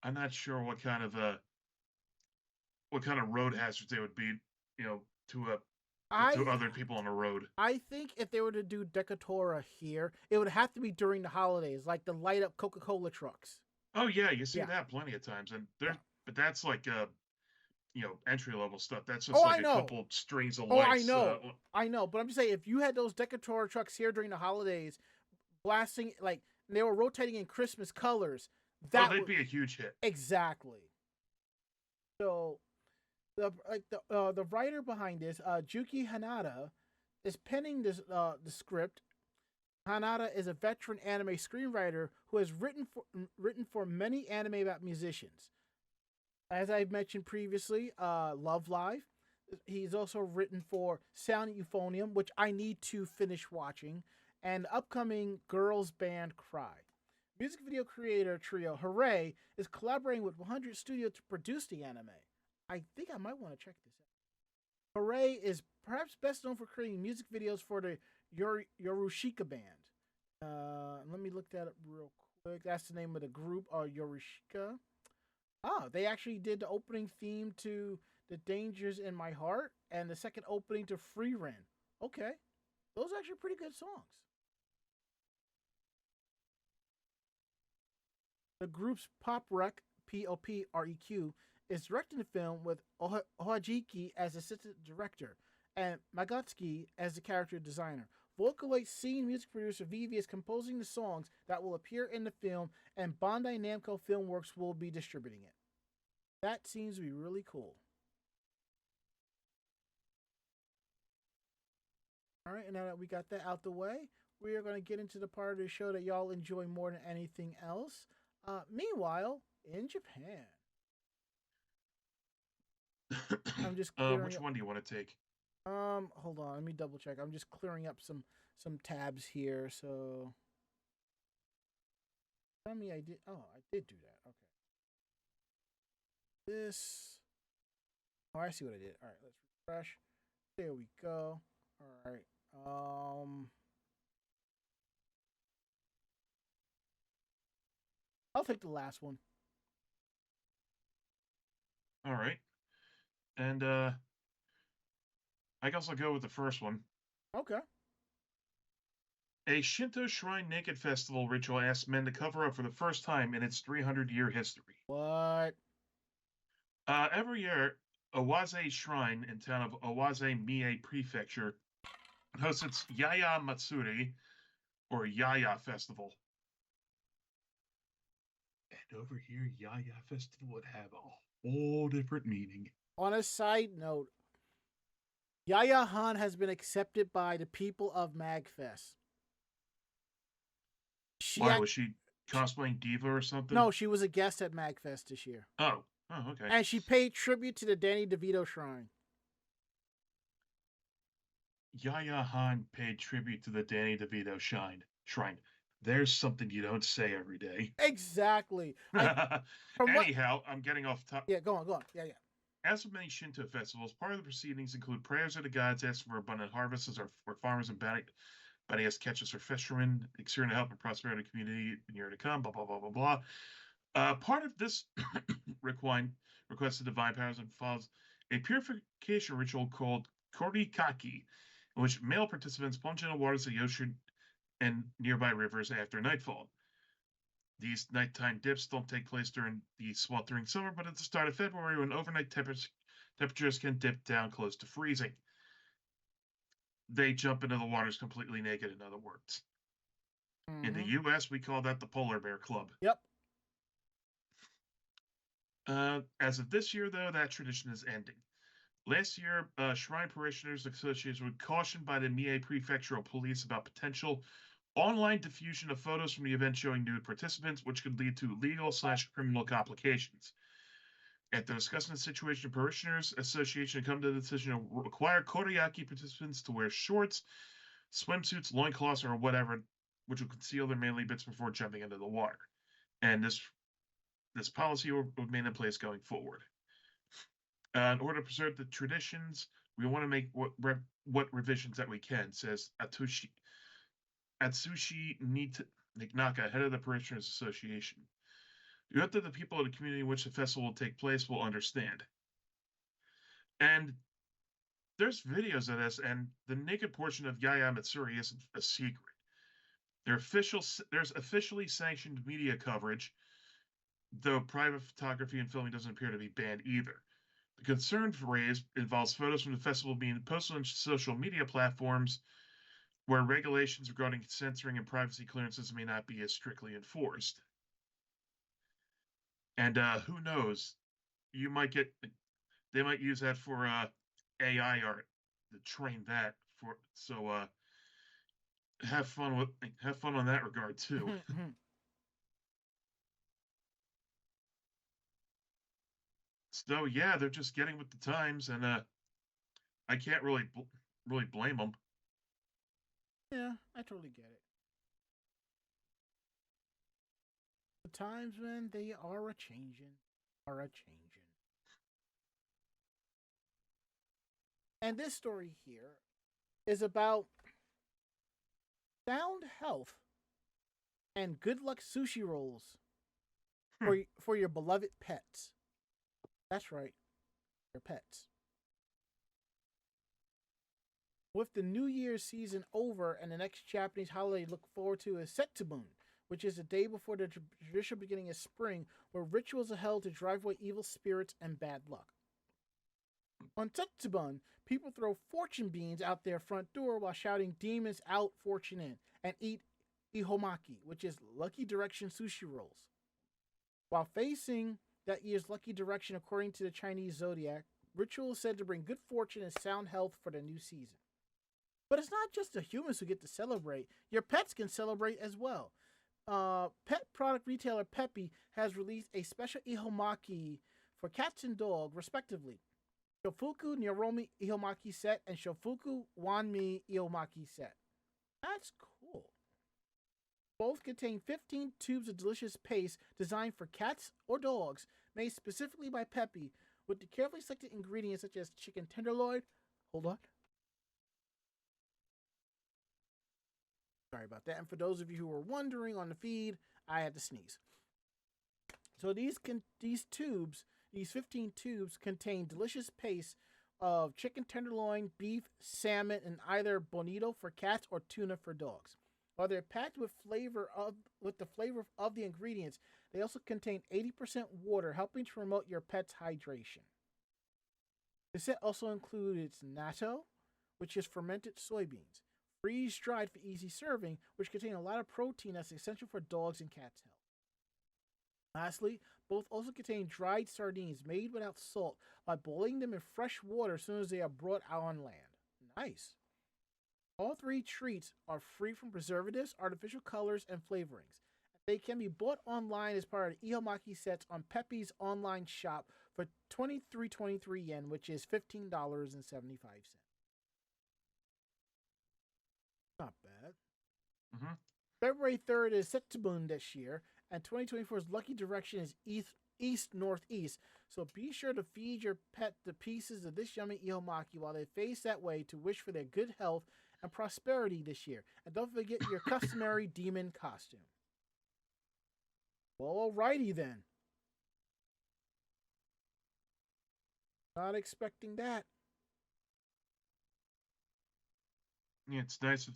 [SPEAKER 3] I'm not sure what kind of road hazards they would be, to to other people on the road.
[SPEAKER 2] I think if they were to do Decatura here, it would have to be during the holidays, like the light up Coca-Cola trucks.
[SPEAKER 3] Oh yeah, you see
[SPEAKER 2] Yeah.
[SPEAKER 3] that plenty of times, and
[SPEAKER 2] Yeah.
[SPEAKER 3] but that's like entry level stuff. That's just
[SPEAKER 2] Oh,
[SPEAKER 3] like
[SPEAKER 2] I
[SPEAKER 3] a
[SPEAKER 2] know.
[SPEAKER 3] couple strings of
[SPEAKER 2] Oh, I
[SPEAKER 3] lights.
[SPEAKER 2] know. I know. But I'm just saying, if you had those Decatura trucks here during the holidays, blasting, like, they were rotating in Christmas colors, that
[SPEAKER 3] they'd
[SPEAKER 2] would
[SPEAKER 3] be a huge hit.
[SPEAKER 2] Exactly. So, the writer behind this, Juki Hanada, is penning this the script. Hanada is a veteran anime screenwriter who has written for many anime about musicians. As I've mentioned previously, Love Live. He's also written for Sound Euphonium, which I need to finish watching, and upcoming girls band Cry. Music video creator trio Hooray is collaborating with 100 Studio to produce the anime. I think I might want to check this out. Hooray is perhaps best known for creating music videos for the Yorushika band. Let me look that up real quick. That's the name of the group, Yorushika. They actually did the opening theme to The Dangers in My Heart and the second opening to Free Ren. Okay. Those are actually pretty good songs. The group's Pop Rec, P-O-P-R-E-Q, is directing the film with Ohajiki as assistant director and Magatsuki as the character designer. Vocaloid scene music producer Vivi is composing the songs that will appear in the film, and Bandai Namco Filmworks will be distributing it. That seems to be really cool. All right, and now that we got that out the way, we are going to get into the part of the show that y'all enjoy more than anything else. Meanwhile, in Japan. I'm just
[SPEAKER 3] which one do you want to take?
[SPEAKER 2] Hold on, let me double check. I'm just clearing up some tabs here. So, tell me I did. Oh, I did do that. Okay. This. Oh, I see what I did. All right, let's refresh. There we go. All right. I'll take the last one.
[SPEAKER 3] All right. And I guess I'll go with the first one.
[SPEAKER 2] Okay.
[SPEAKER 3] A Shinto shrine naked festival ritual asks men to cover up for the first time in its 300-year history.
[SPEAKER 2] What?
[SPEAKER 3] Every year, Awase Shrine in town of Awase Mie Prefecture hosts its Yaya Matsuri, or Yaya Festival. And over here, Yaya Festival would have a whole different meaning.
[SPEAKER 2] On a side note, Yaya Han has been accepted by the people of MagFest.
[SPEAKER 3] Why, was she cosplaying Diva or something?
[SPEAKER 2] No, she was a guest at MagFest this year.
[SPEAKER 3] Oh, okay.
[SPEAKER 2] And she paid tribute to the Danny DeVito shrine.
[SPEAKER 3] Yaya Han paid tribute to the Danny DeVito shrine. There's something you don't say every day.
[SPEAKER 2] Exactly.
[SPEAKER 3] Anyhow, I'm getting off topic.
[SPEAKER 2] Yeah, go on. Yeah.
[SPEAKER 3] As with many Shinto festivals, part of the proceedings include prayers of the gods asking for abundant harvests or for farmers and bounteous catches for fishermen, exerting to help and prosperity of the community in the year to come, blah, blah, blah, blah, blah. Part of this requests the divine powers and follows a purification ritual called Korikaki, in which male participants plunge into the waters of the ocean and nearby rivers after nightfall. These nighttime dips don't take place during the sweltering summer, but at the start of February when overnight temperatures can dip down close to freezing. They jump into the waters completely naked, in other words. Mm-hmm. In the U.S., we call that the Polar Bear Club.
[SPEAKER 2] Yep.
[SPEAKER 3] As of this year, though, that tradition is ending. Last year, Shrine Parishioners Association was cautioned by the Mie Prefectural Police about potential online diffusion of photos from the event showing nude participants, which could lead to legal/criminal complications. After discussing the situation, Parishioners Association come to the decision to require Koriyaki participants to wear shorts, swimsuits, loincloths, or whatever, which will conceal their manly bits before jumping into the water. And this policy will remain in place going forward. In order to preserve the traditions, we want to make what revisions that we can, says Atsushi Nikanaka, head of the Parishioners Association. We hope that the people of the community in which the festival will take place will understand. And there's videos of this, and the naked portion of Yaya Matsuri isn't a secret. There's officially sanctioned media coverage, though private photography and filming doesn't appear to be banned either. The concern raised involves photos from the festival being posted on social media platforms where regulations regarding censoring and privacy clearances may not be as strictly enforced. And who knows? You might get they might use that for AI art to train that for. So have fun on that regard too. So yeah, they're just getting with the times, and I can't really blame them.
[SPEAKER 2] Yeah, I totally get it. The times, man, they are a changing, And this story here is about sound health and good luck sushi rolls for your beloved pets. That's right, your pets. With the New Year's season over and the next Japanese holiday to look forward to is Setsubun, which is the day before the traditional beginning of spring, where rituals are held to drive away evil spirits and bad luck. On Setsubun, people throw fortune beans out their front door while shouting demons out, fortune in, and eat ihomaki, which is lucky direction sushi rolls. While facing that year's lucky direction according to the Chinese zodiac, ritual is said to bring good fortune and sound health for the new season. But it's not just the humans who get to celebrate. Your pets can celebrate as well. Pet product retailer Peppy has released a special ihomaki for cats and dog, respectively. Shofuku Nyoromi ihomaki set and Shofuku Wanmi ihomaki set. That's cool. Both contain 15 tubes of delicious paste designed for cats or dogs, made specifically by Peppy, with the carefully selected ingredients such as chicken tenderloin. Hold on. Sorry about that. And for those of you who were wondering on the feed, I had to sneeze. So these 15 tubes contain delicious paste of chicken tenderloin, beef, salmon, and either bonito for cats or tuna for dogs. While they're packed with the flavor of the ingredients, they also contain 80% water, helping to promote your pet's hydration. The set also includes natto, which is fermented soybeans, freeze-dried for easy serving, which contain a lot of protein that's essential for dogs and cats' health. Lastly, both also contain dried sardines made without salt by boiling them in fresh water as soon as they are brought out on land. Nice. All three treats are free from preservatives, artificial colors, and flavorings. They can be bought online as part of the ihomaki sets on Peppy's online shop for 2323 yen, which is $15.75. Not bad.
[SPEAKER 3] Mm-hmm.
[SPEAKER 2] February 3rd is Setsubun this year, and 2024's lucky direction is east-northeast. So be sure to feed your pet the pieces of this yummy ihomaki while they face that way to wish for their good health and prosperity this year. And don't forget your customary demon costume. Well, alrighty then. Not expecting that.
[SPEAKER 3] Yeah, it's nice if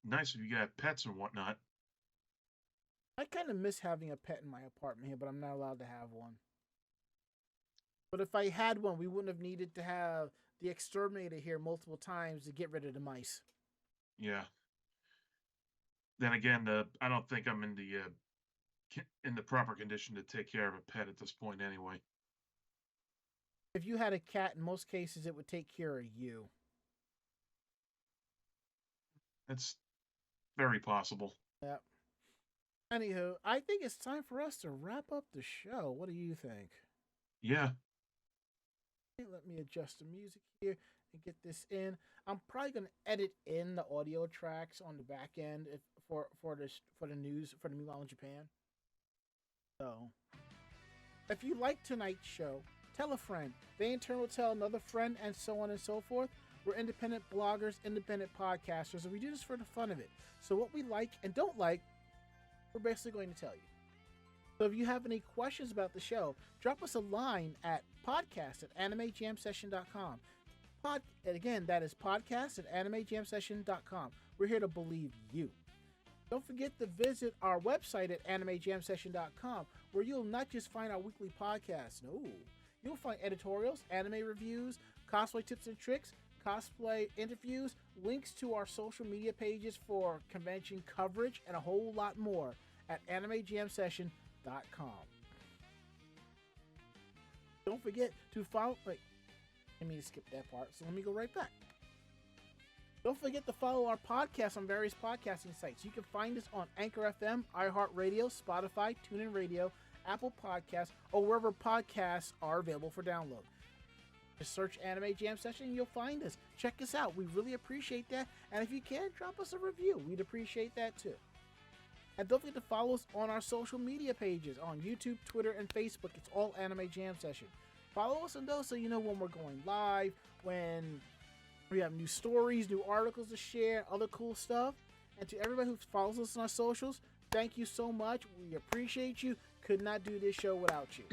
[SPEAKER 3] nice if you got pets and whatnot.
[SPEAKER 2] I kind of miss having a pet in my apartment here, but I'm not allowed to have one. But if I had one, we wouldn't have needed to have the exterminator here multiple times to get rid of the mice.
[SPEAKER 3] Yeah. Then again, I don't think I'm in the proper condition to take care of a pet at this point anyway.
[SPEAKER 2] If you had a cat, in most cases, it would take care of you.
[SPEAKER 3] It's very possible.
[SPEAKER 2] Yep. Anywho, I think it's time for us to wrap up the show. What do you think?
[SPEAKER 3] Yeah.
[SPEAKER 2] Let me adjust the music here and get this in. I'm probably going to edit in the audio tracks on the back end for the news for the Meanwhile in Japan. So, if you like tonight's show, tell a friend. They in turn will tell another friend, and so on and so forth. We're independent bloggers, independent podcasters, and we do this for the fun of it. So what we like and don't like, we're basically going to tell you. So if you have any questions about the show, drop us a line at podcast@animejamsession.com. And again, that is podcast@animejamsession.com. We're here to believe you. Don't forget to visit our website at animejamsession.com, where you'll not just find our weekly podcasts. No, you'll find editorials, anime reviews, cosplay tips and tricks, cosplay interviews, links to our social media pages for convention coverage, and a whole lot more at animejamsession.com. Don't forget to follow. Wait, let me skip that part. So let me go right back. Don't forget to follow our podcast on various podcasting sites. You can find us on Anchor FM, iHeartRadio, Spotify, TuneIn Radio, Apple Podcasts, or wherever podcasts are available for download. Just search Anime Jam Session and you'll find us. Check us out. We really appreciate that. And if you can, drop us a review. We'd appreciate that too. And don't forget to follow us on our social media pages on YouTube, Twitter, and Facebook. It's all Anime Jam Session. Follow us on those so you know when we're going live, when we have new stories, new articles to share, other cool stuff. And to everybody who follows us on our socials, thank you so much. We appreciate you. Could not do this show without you.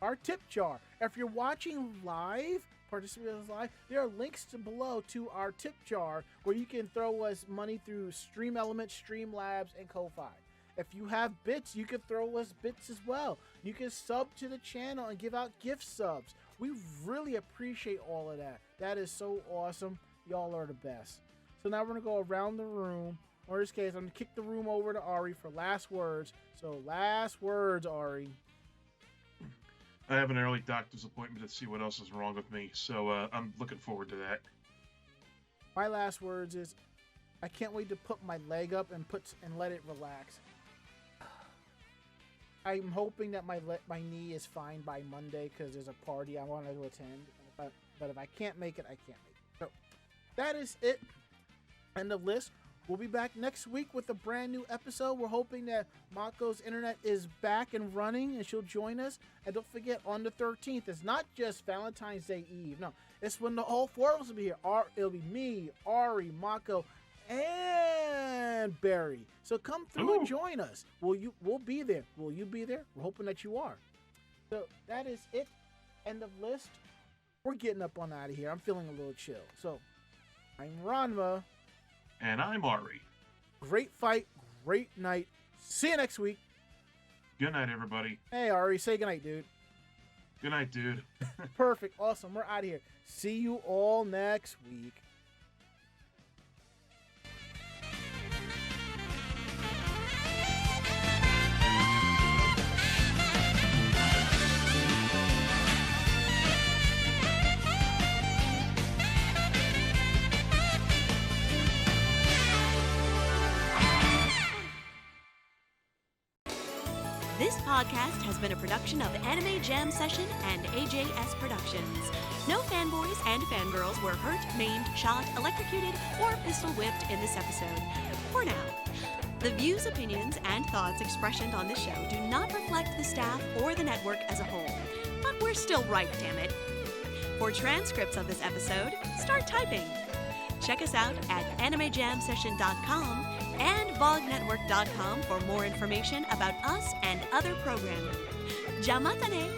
[SPEAKER 2] Our tip jar. If you're watching live, participating live, there are links below to our tip jar where you can throw us money through Stream Elements, Streamlabs, and Ko-Fi. If you have bits, you can throw us bits as well. You can sub to the channel and give out gift subs. We really appreciate all of that. That is so awesome. Y'all are the best. So now we're going to go around the room. Or in this case, I'm going to kick the room over to Ari for last words. So last words, Ari.
[SPEAKER 3] I have an early doctor's appointment to see what else is wrong with me, so I'm looking forward to that.
[SPEAKER 2] My last words is, I can't wait to put my leg up and let it relax. I'm hoping that my knee is fine by Monday because there's a party I want to attend. But if I can't make it, I can't make it. So that is it. End of list. We'll be back next week with a brand new episode. We're hoping that Mako's internet is back and running and she'll join us. And don't forget, on the 13th, it's not just Valentine's Day Eve. No, it's when the whole four of us will be here. It'll be me, Ari, Mako, and Barry. So come through and join us. We'll be there. Will you be there? We're hoping that you are. So that is it. End of list. We're getting up on out of here. I'm feeling a little chill. So I'm Ranma.
[SPEAKER 3] And I'm Ari.
[SPEAKER 2] Great fight. Great night. See you next week.
[SPEAKER 3] Good night, everybody.
[SPEAKER 2] Hey, Ari. Say goodnight, dude.
[SPEAKER 3] Good night, dude.
[SPEAKER 2] Perfect. Awesome. We're out of here. See you all next week.
[SPEAKER 1] This podcast has been a production of Anime Jam Session and AJS Productions. No fanboys and fangirls were hurt, maimed, shot, electrocuted, or pistol whipped in this episode. For now. The views, opinions, and thoughts expressed on this show do not reflect the staff or the network as a whole. But we're still right, damn it. For transcripts of this episode, start typing. Check us out at animejamsession.com and vognetwork.com for more information about us and other programming. Jamatane!